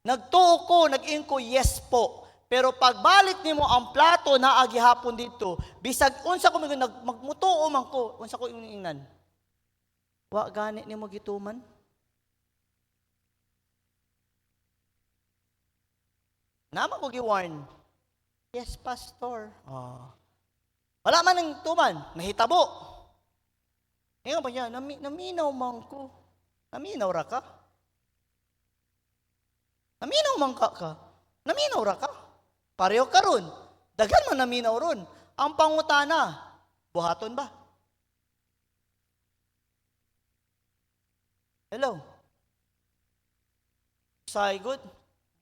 nagtuo ko, nag-in ko, yes po. Pero pagbalik nimo ang plato na agihapon dito, bisag unsa ko magmutuo man ko, unsa ko ingnan. Wa gani nimo gituman? Nama ko gi-warn. Yes, pastor. Wala man ng tuman, nahitabo. Ngayon pa niya, naminaw man ko. Naminaw ra ka? Naminaw man ka? Naminaw ra ka? Pareho ka ron. Dagan man naminaw ron. Ang pangutana, buhaton ba? Hello? Say good?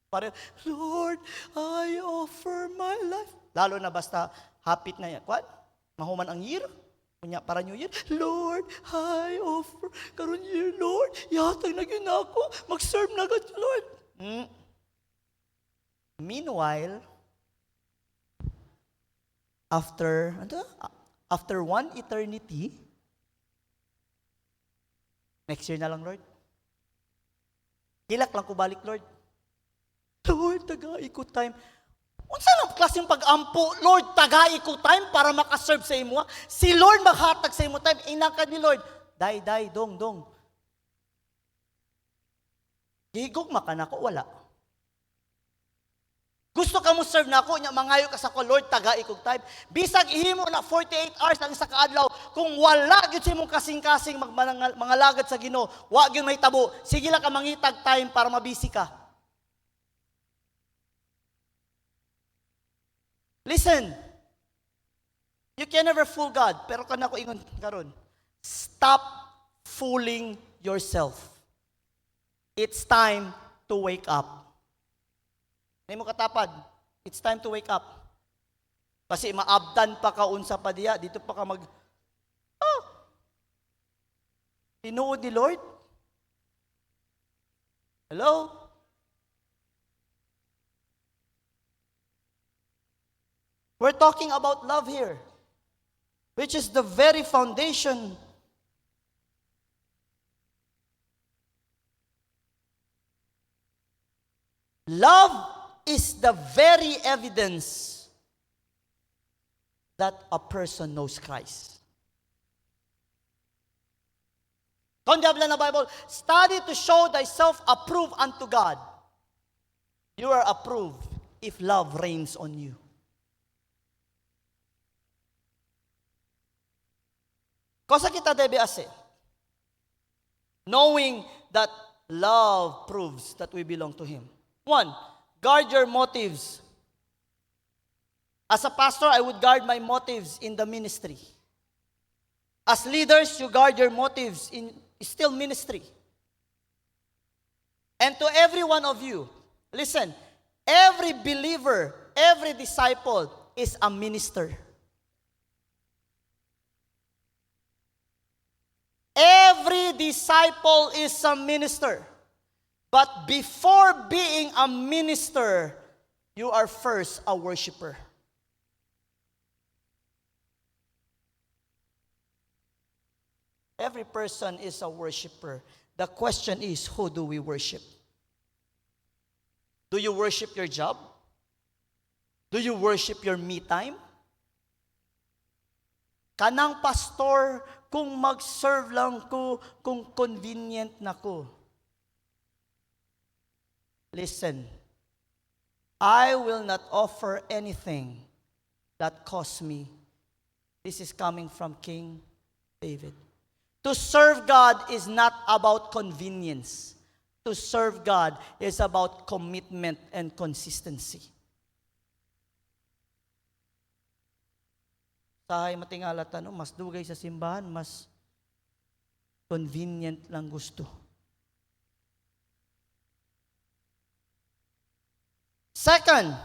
Pareho, Lord, I offer my life. Lalo na basta hapit na yan. What? Mahuman ang year? Kunya para New Year, Lord, I offer karon year, Lord, yatag na gyud ako, mag-serve na gud, Lord. Meanwhile, after one eternity, next year na lang, Lord. Hilak lang ko balik, Lord. Lord, tagai ko time. Unsa lang klaseng pag-ampo, Lord, tagai ko time para makaserve sa imo. Si Lord maghatag sa imo time, inakad ni Lord. Day, dong. Higog makanako, wala. Gusto ka mo serve na ako, mangayo ka sa ko, Lord, tagai ko time. Bisag ihimo na 48 hours ang isa ka adlaw, kung wala gyud sa imong kasing-kasing mga lagad sa Ginoo, wa gyud mahitabo. Sige lang ka mangitag time para mabisi ka. Listen, you can never fool God, pero kanako ingon karon. Stop fooling yourself. It's time to wake up. Hindi mo katapad, it's time to wake up. Kasi maabdan pa ka unsa pa diya, dito pa ka tinuod ni Lord? Hello? We're talking about love here, which is the very foundation. Love is the very evidence that a person knows Christ. Kung diabla na Bible, study to show thyself approved unto God. You are approved if love reigns on you. Kosa kita debe ase? Knowing that love proves that we belong to Him. 1, guard your motives. As a pastor, I would guard my motives in the ministry. As leaders, you guard your motives in still ministry. And to every one of you, listen, every believer, every disciple is a minister. Every disciple is a minister. But before being a minister, you are first a worshiper. Every person is a worshiper. The question is, who do we worship? Do you worship your job? Do you worship your me time? Kanang pastor, kung mag-serve lang ko, kung convenient na ko. Listen, I will not offer anything that costs me. This is coming from King David. To serve God is not about convenience. To serve God is about commitment and consistency. Sahay matingala tanong, mas dugay sa simbahan, mas convenient lang gusto. Second,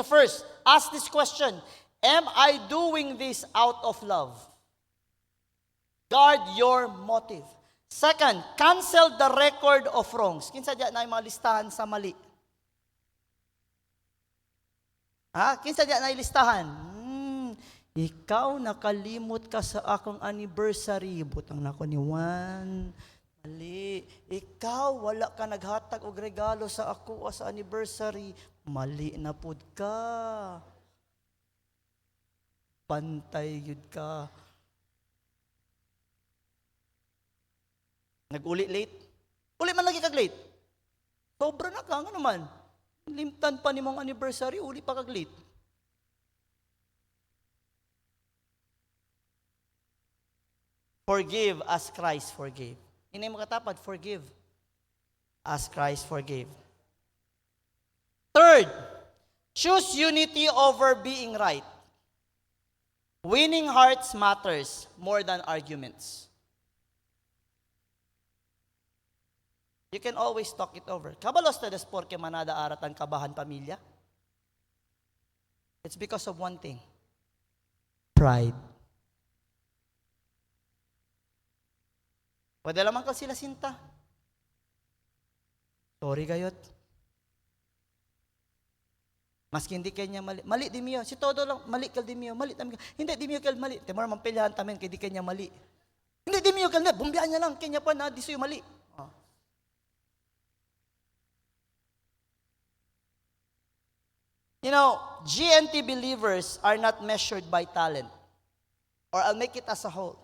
first, ask this question, am I doing this out of love? Guard your motive. Second, cancel the record of wrongs. Kinsa diya na yung mga listahan sa mali? Kinsa diya na yung listahan? Ikaw nakalimot ka sa akong anniversary. Butang na ko ni Juan. Mali. Ikaw wala ka naghatag og regalo sa ako sa anniversary. Mali na pud ka. Pantay yun ka. Nag-uli late? Uli man lagi kag late. Sobra na ka, nga naman. Limtan pa ni mong anniversary, uli pa kag late. Forgive as Christ forgave. Hindi mo katapad, forgive as Christ forgave. Third, choose unity over being right. Winning hearts matters more than arguments. You can always talk it over. Kabalos na des porque manada arat ang kabahan pamilya. It's because of one thing. Pride. Pwede lamang ka sila sinta. Sorry gayot. Maski hindi kanya mali. Mali di miyo. Si todo lang, mali kal di miyo. Mali tamin. Hindi di miyo kal mali. Temor mampilyahan tamin kay di kanya mali. Hindi di miyo kal na. Bumbiyan niya lang. Kanya pa na di suyo mali. You know, GNT believers are not measured by talent. Or I'll make it as a whole.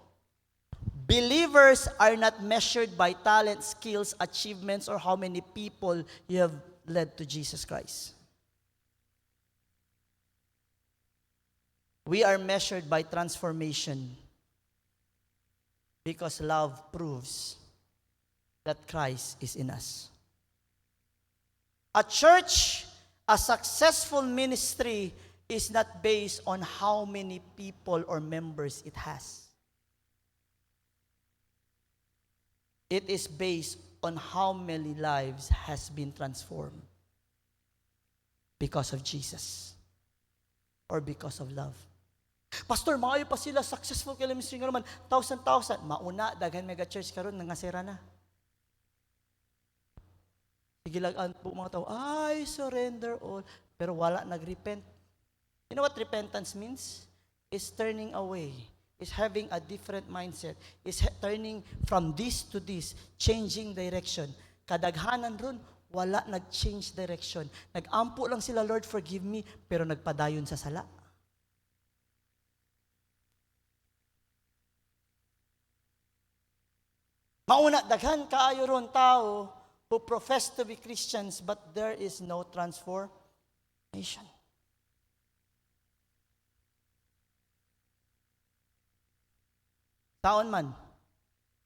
Believers are not measured by talent, skills, achievements, or how many people you have led to Jesus Christ. We are measured by transformation because love proves that Christ is in us. A church, a successful ministry is not based on how many people or members it has. It is based on how many lives has been transformed because of Jesus or because of love. Pastor, maayo pa sila, successful kila ministry nga naman, 1,000. Mauna, daghan mega church karon nangasira na. Sige lang po mga tao, I surrender all. Pero wala nag-repent. You know what repentance means? It's turning away. It's having a different mindset. It's turning from this to this, changing direction. Kadaghanan ron, wala nag-change direction. Nag-ampo lang sila, Lord, forgive me, pero nagpadayon sa sala. Mauna, daghan kaayo ron tao who profess to be Christians but there is no transformation. Taon man,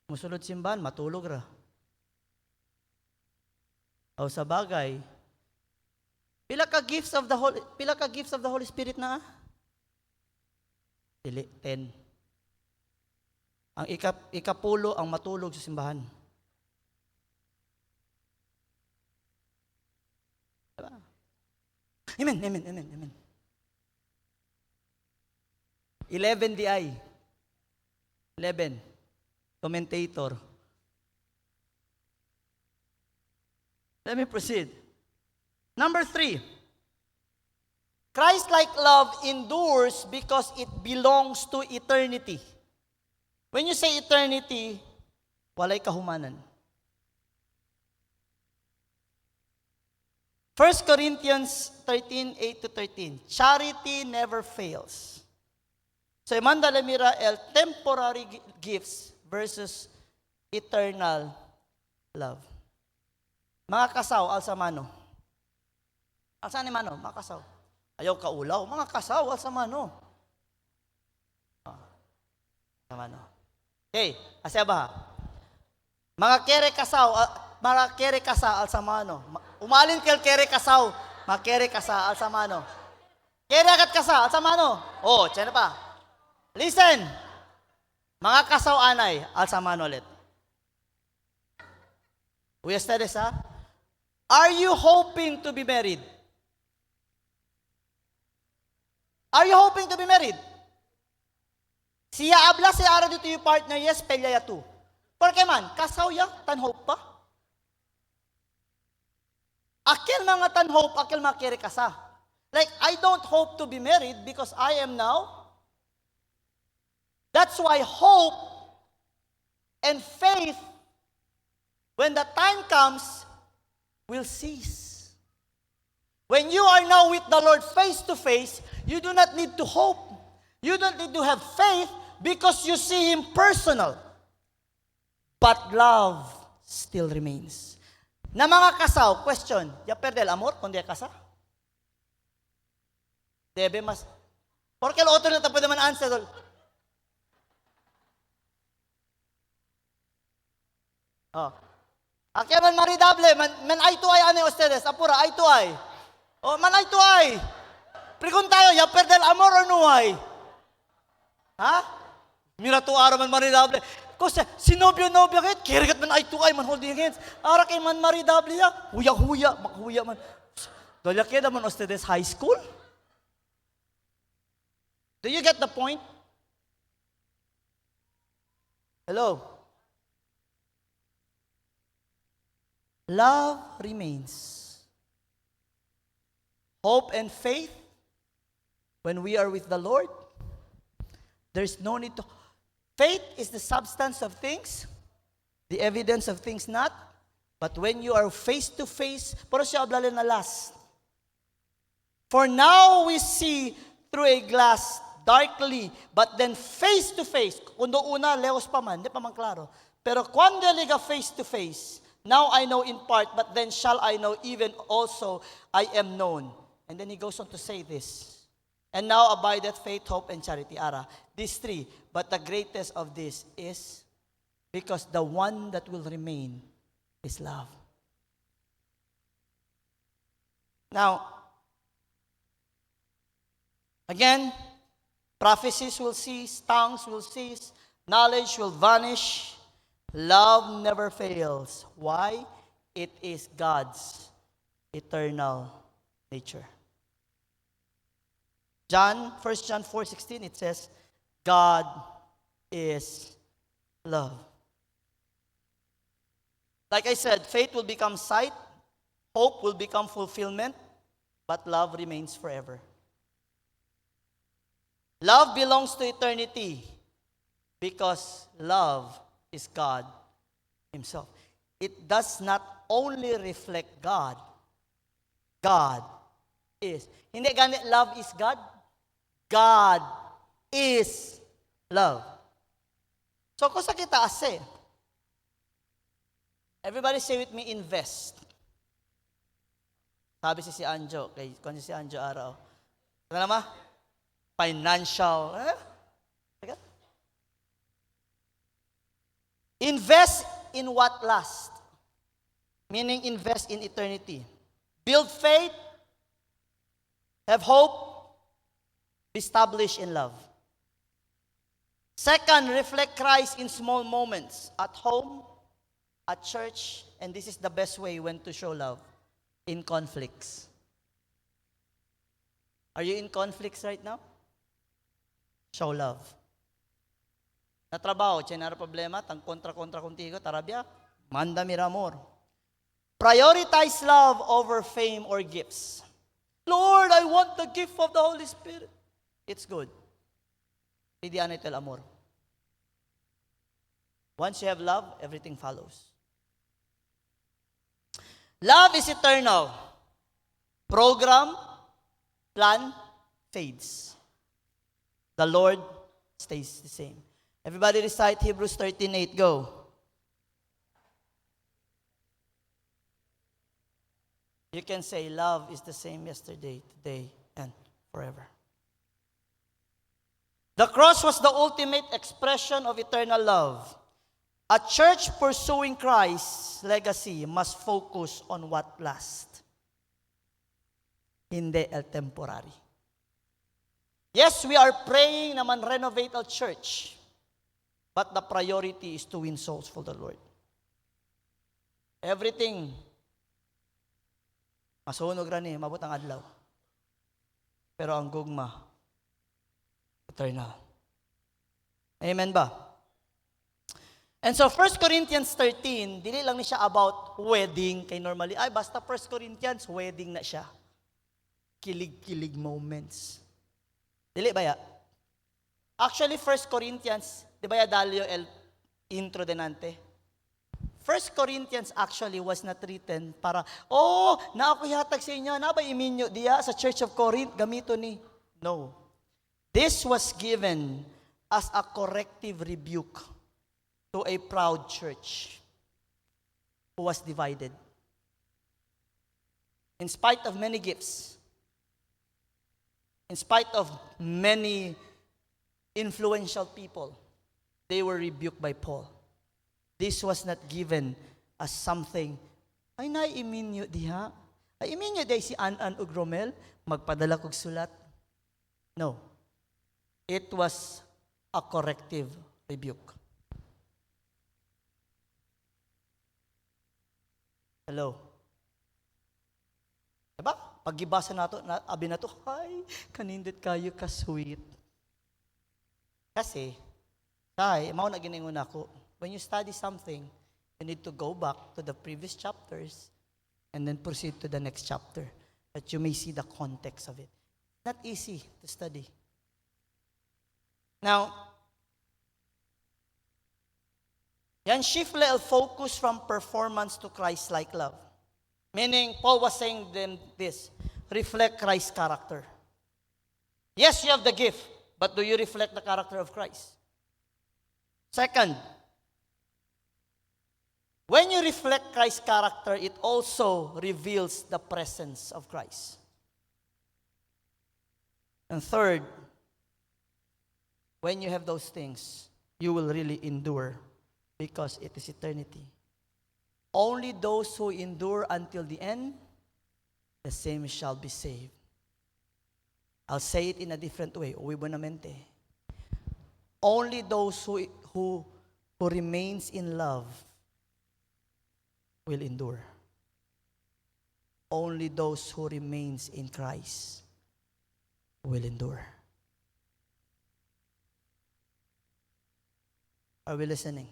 musulod simbahan, matulog ra. O sa bagay, pila ka gifts of the Holy Spirit na? Dili, 10. Ang ikapulo ang matulog sa simbahan. Diba? Amen. 11 DI. 11. Commentator. Let me proceed. Number 3. Christ-like love endures because it belongs to eternity. When you say eternity, walay kahumanan. 1 Corinthians 13, 8-13. Charity never fails. So, Amanda Lemira, temporary gifts versus eternal love. Mga kasaw, alsamano. Alsan ni mano, mga kasaw. Ayaw kaulaw, mga kasaw, alsamano. Alsamano. Okay, asya ba? Mga kere kasaw, alsamano. Umalin kere kasaw, mga kere kasaw, alsamano. Kere agat kasaw, alsamano. Oh, tiyan na pa. Listen, mga kasaw anay, alsamano ulit. We study sa? Are you hoping to be married? Are you hoping to be married? Siya abla siya ara dito yung partner, yes, pelya ya tu. Porque man, kasaw ya, tan hope pa. Akil mga tan hope, akil mga kere kasa. Like, I don't hope to be married because I am now. That's why hope and faith, when the time comes, will cease. When you are now with the Lord face to face, you do not need to hope. You don't need to have faith because you see Him personal. But love still remains. Na mga kasaw, question, ya perde el amor kundi kasa? Debe mas. Porque el otro no te puede man answer. Oh. Akya man maridable, man ay to ay ane ustedes, apura ay to ay. Oh, man ay to ay. Preguntayo, ya perde el amor or no ay? Ha? Mira to ara man maridable. Kasi sinobyo-nobyo kahit, kirigat man ay to ay, man holding hands. Ara kay man maridable ya, huya-huya, makhuya man. Dolya kaya naman ustedes high school? Do you get the point? Hello? Love remains. Hope and faith, when we are with the Lord, there's no need to. Faith is the substance of things, the evidence of things not. But when you are face to face, pero siya ablala na last. For now we see through a glass darkly, but then face to face. Kundo una, leos pa man, di pa man klaro. Pero cuando liga face to face, now I know in part, but then shall I know even also I am known. And then he goes on to say this. And now abideth faith, hope, and charity. Ara, these three. But the greatest of this is because the one that will remain is love. Now, again, prophecies will cease, tongues will cease, knowledge will vanish. Love never fails. Why? It is God's eternal nature. First John 4:16, it says, God is love. Like I said, faith will become sight, hope will become fulfillment, but love remains forever. Love belongs to eternity because love is God Himself. It does not only reflect God. God is. Hindi ganit love is God. God is love. So kung sa kita ase, everybody say with me, invest. Sabi si Anjo, kung si Anjo araw. Ano naman? Financial. Invest in what lasts. Meaning invest in eternity. Build faith. Have hope. Be established in love. Second, reflect Christ in small moments. At home, at church, and this is the best way when to show love. In conflicts. Are you in conflicts right now? Show love. Na trabaho, chenara problema, tang kontra-kontra contigo, tarabya, manda miramor. Prioritize love over fame or gifts. Lord, I want the gift of the Holy Spirit. It's good. Pidian ito el amor. Once you have love, everything follows. Love is eternal. Program, plan, fades. The Lord stays the same. Everybody recite Hebrews 13:8. Go. You can say love is the same yesterday, today, and forever. The cross was the ultimate expression of eternal love. A church pursuing Christ's legacy must focus on what lasts. Hindi el temporary. Yes, we are praying na man-renovate our church. But the priority is to win souls for the Lord. Everything, masunog rani, mabot ang adlaw. Pero ang gugma, eternal. Amen ba? And so 1 Corinthians 13, dili lang ni siya about wedding. Kay normally, basta 1 Corinthians, wedding na siya. Kilig-kilig moments. Dili ba ya? Actually, 1 Corinthians, di ba ya dalyo el intro denante? 1 Corinthians actually was not written para, na ako hatag sa inyo, na ba iminyo diya sa Church of Corinth, gamito ni? No. This was given as a corrective rebuke to a proud church who was divided. In spite of many gifts, in spite of many influential people, they were rebuked by Paul. This was not given as something, ay naiminyo diha. Ay iminyo diha si An ug Romel, magpadala kog sulat. No. It was a corrective rebuke. Hello. Diba? Paggibasa nato, abi na to, ay, kanindot kayo ka-sweet. Kasi, mao na giningon ako, when you study something, you need to go back to the previous chapters and then proceed to the next chapter that you may see the context of it. Not easy to study. Now, yan shift little focus from performance to Christ-like love. Meaning, Paul was saying them this, reflect Christ's character. Yes, you have the gift, but do you reflect the character of Christ? Second, when you reflect Christ's character, it also reveals the presence of Christ. And third, when you have those things, you will really endure because it is eternity. Only those who endure until the end, the same shall be saved. I'll say it in a different way. Only those who who remains in love will endure. Only those who remains in Christ will endure. Are we listening?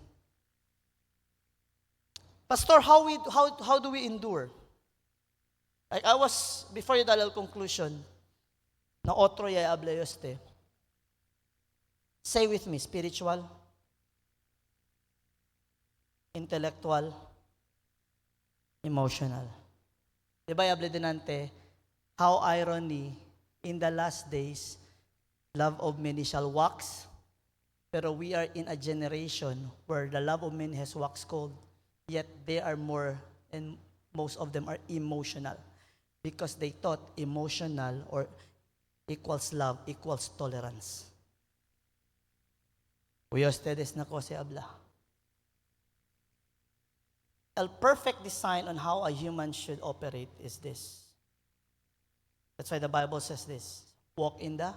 Pastor, how do we endure? Like I was, before yung dalal conclusion, na otro ya ablayoste. Say with me, spiritual, intellectual, emotional. Diba yable dinante, how irony, in the last days, love of many shall wax, pero we are in a generation where the love of many has waxed cold, yet they are more, and most of them are emotional, because they thought emotional or equals love, equals tolerance. Uy, ustedes na ko si habla. A perfect design on how a human should operate is this. That's why the Bible says this. Walk in the,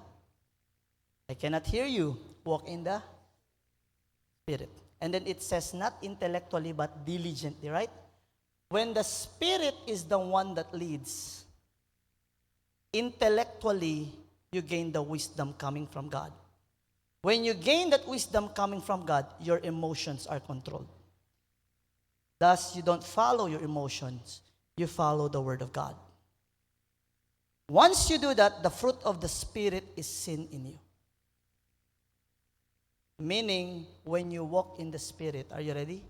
I cannot hear you, walk in the Spirit. And then it says not intellectually but diligently, right? When the Spirit is the one that leads, intellectually, you gain the wisdom coming from God. When you gain that wisdom coming from God, your emotions are controlled. Thus, you don't follow your emotions, you follow the Word of God. Once you do that, the fruit of the Spirit is seen in you. Meaning, when you walk in the Spirit, are you ready?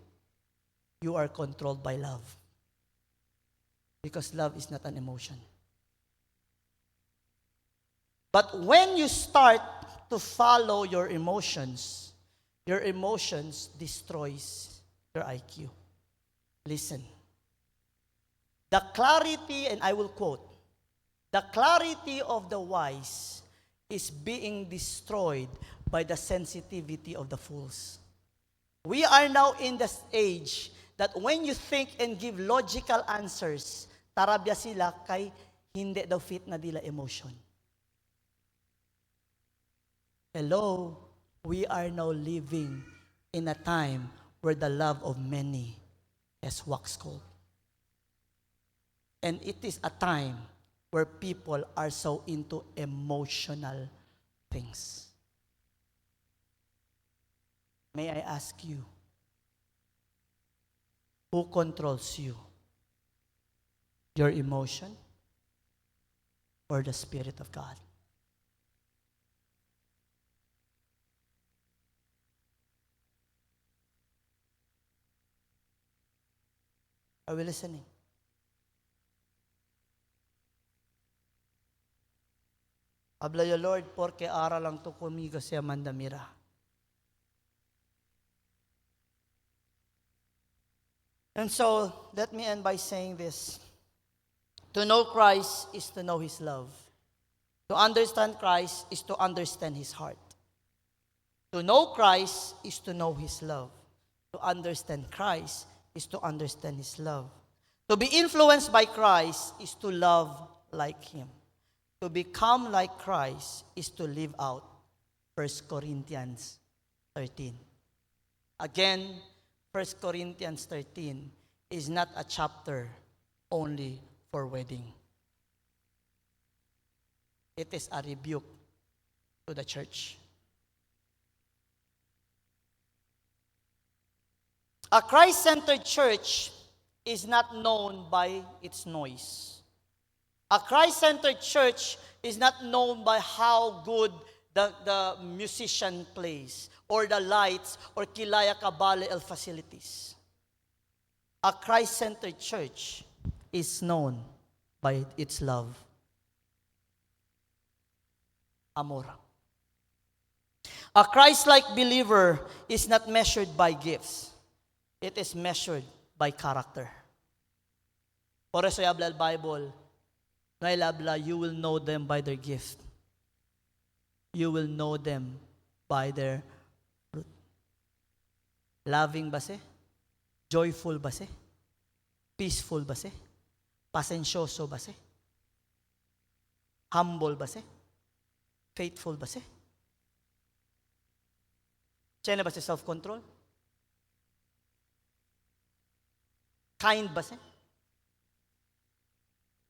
You are controlled by love. Because love is not an emotion. But when you start to follow your emotions destroys your IQ. Listen. The clarity, and I will quote, the clarity of the wise is being destroyed by the sensitivity of the fools. We are now in this age that when you think and give logical answers, tarabya sila kay hindi daw fit na dila emotion. Hello, we are now living in a time where the love of many has waxed cold. And it is a time where people are so into emotional things. May I ask you, who controls you? Your emotion or the Spirit of God? Are we listening? Habla yo, Lord, porque aral lang to conmigo si Amanda Mira. And so, let me end by saying this. To know Christ is to know His love. To understand Christ is to understand His heart. To know Christ is to know His love. To understand Christ is to understand His love. To be influenced by Christ is to love like Him. To become like Christ is to live out 1 Corinthians 13. Again, 1 Corinthians 13 is not a chapter only for wedding. It is a rebuke to the church. A Christ-centered church is not known by its noise. A Christ-centered church is not known by how good the musician plays, or the lights, or kilaya kabale el facilities. A Christ-centered church is known by its love. Amor. A Christ-like believer is not measured by gifts. It is measured by character. Por eso habla el Bible, no habla, you will know them by their gift. You will know them by their fruit. Loving ba si? Joyful ba si? Peaceful ba si? Pasensyoso ba si? Humble ba si? Faithful ba si? Siya na ba si self-control? Kind ba siya?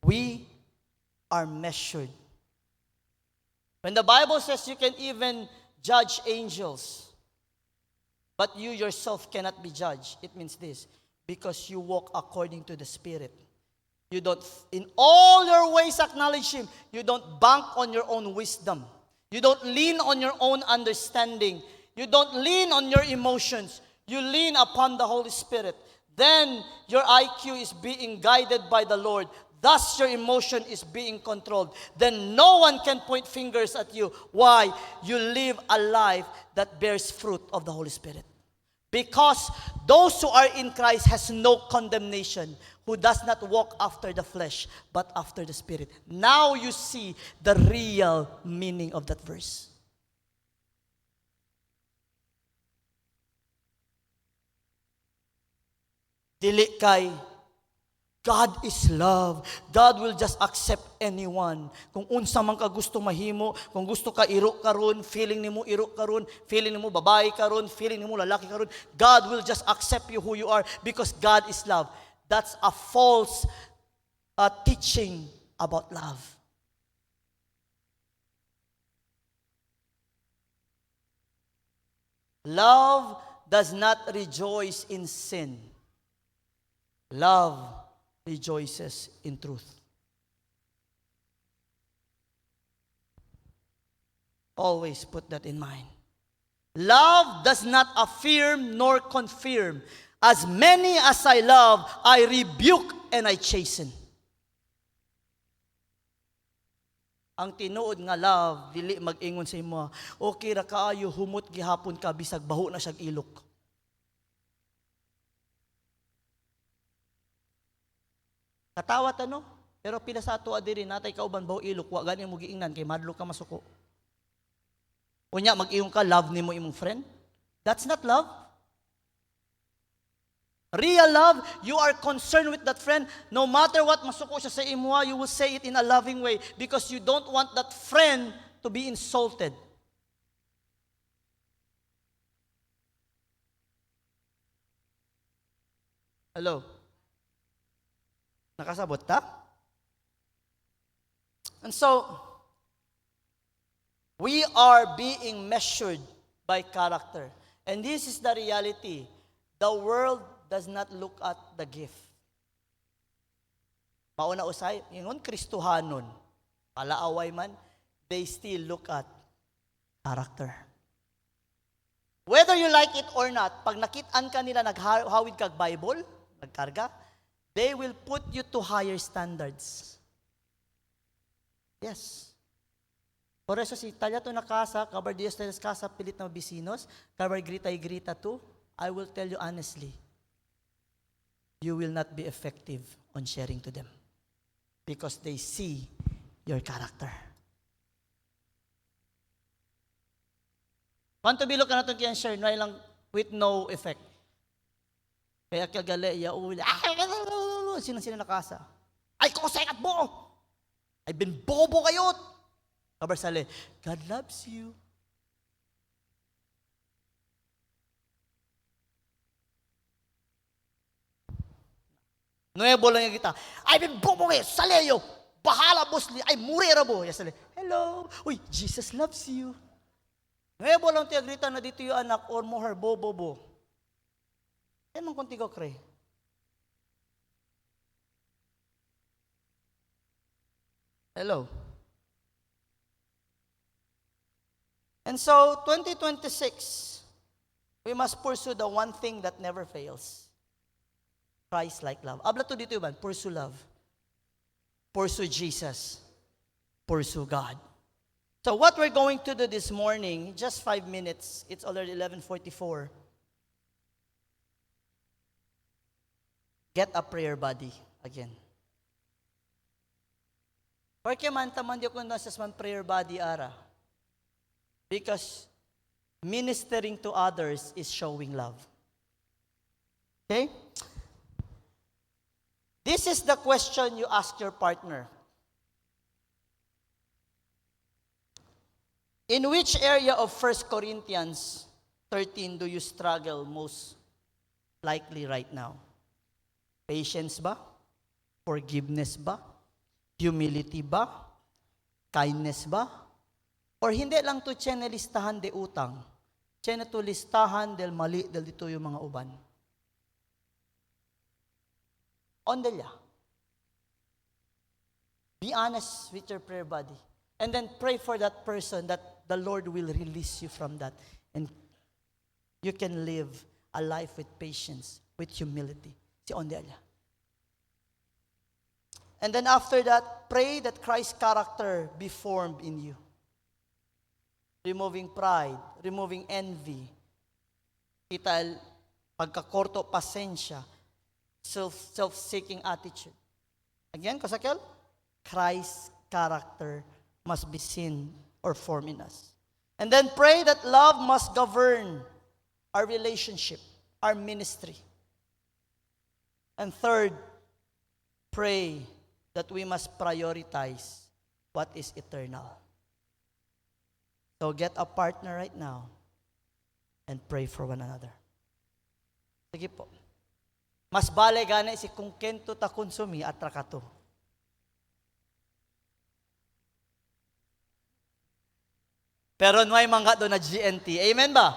We are measured. When the Bible says you can even judge angels, but you yourself cannot be judged, it means this: because you walk according to the Spirit. You don't, in all your ways, acknowledge Him. You don't bank on your own wisdom. You don't lean on your own understanding. You don't lean on your emotions. You lean upon the Holy Spirit. Then your IQ is being guided by the Lord. Thus your emotion is being controlled. Then no one can point fingers at you. Why? You live a life that bears fruit of the Holy Spirit. Because those who are in Christ has no condemnation, who does not walk after the flesh, but after the Spirit. Now you see the real meaning of that verse. Dili kay, God is love. God will just accept anyone. Kung unsa man ka gusto mahimo, kung gusto ka iro karon, feeling nimo iro karon, feeling nimo babae karon, feeling nimo lalaki karon, God will just accept you who you are because God is love. That's a false teaching about love. Love does not rejoice in sin. Love rejoices in truth. Always put that in mind. Love does not affirm nor confirm. As many as I love, I rebuke and I chasten. Ang tinuod nga love, dili mag-ingon sa imo, okay ra kaayo, humot gihapon ka, bisag baho na siyag ilok. Katawat ano? Pero pila sa ato adiri natay kauban baho ilok, wa gani mo giingnan kay madlo ka masuko. Unya mag-iyon ka, love nimo imong friend? That's not love. Real love, you are concerned with that friend. No matter what masuko siya sa imuha, you will say it in a loving way because you don't want that friend to be insulted. Hello? Nakasabot ta? And so, we are being measured by character. And this is the reality. The world does not look at the gift. Mauna usay, ingon Kristohanon, palaaway man, they still look at character. Whether you like it or not, pag nakitaan ka nila naghawid kag Bible, nagkarga, they will put you to higher standards. Yes. Por eso si talya to na kasa, kabar Dios teles kasa pilit na bisinos, kabar grita to, I will tell you honestly, you will not be effective on sharing to them because they see your character. Kung bilo ka na ito kaya share, na ilang with no effect. Kaya kagali, yauli, sino nakasa? Ay, kusay at buo! Ay, binbobo kayot! Kabarsali, God loves you. Nuebo lang yung kita. Ay, binbobo kayo, saleyo! Bahala, boss, ay, murera bo. Yes, hello! Uy, Jesus loves you. Nuebo lang tiya grita na dito yung anak or mo her bo. Yan man kung tigaw kre. Hello. And so, 2026, we must pursue the one thing that never fails. Christ-like love. Abla to dito yun, pursue love. Pursue Jesus. Pursue God. So what we're going to do this morning, just 5 minutes, it's already 11:44. Get a prayer buddy again. Porque man taman di ko nasas man prayer buddy ara. Because ministering to others is showing love. Okay? This is the question you ask your partner. In which area of 1 Corinthians 13 do you struggle most likely right now? Patience ba? Forgiveness ba? Humility ba? Kindness ba? Or hindi lang to listahan de utang. To listahan del mali del dito yung mga uban. Ondelya. Be honest with your prayer body. And then pray for that person that the Lord will release you from that. And you can live a life with patience, with humility. Si ondelya. And then after that, pray that Christ's character be formed in you. Removing pride, removing envy, pagkakorto, pasensya, self-seeking attitude. Again, kasakil, Christ's character must be seen or formed in us. And then pray that love must govern our relationship, our ministry. And third, pray that we must prioritize what is eternal. So get a partner right now and pray for one another. Sige po. Mas bale gani si kung kento ta konsumi at rakato. Pero may mangga doon na GNT. Amen ba?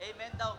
Amen daw.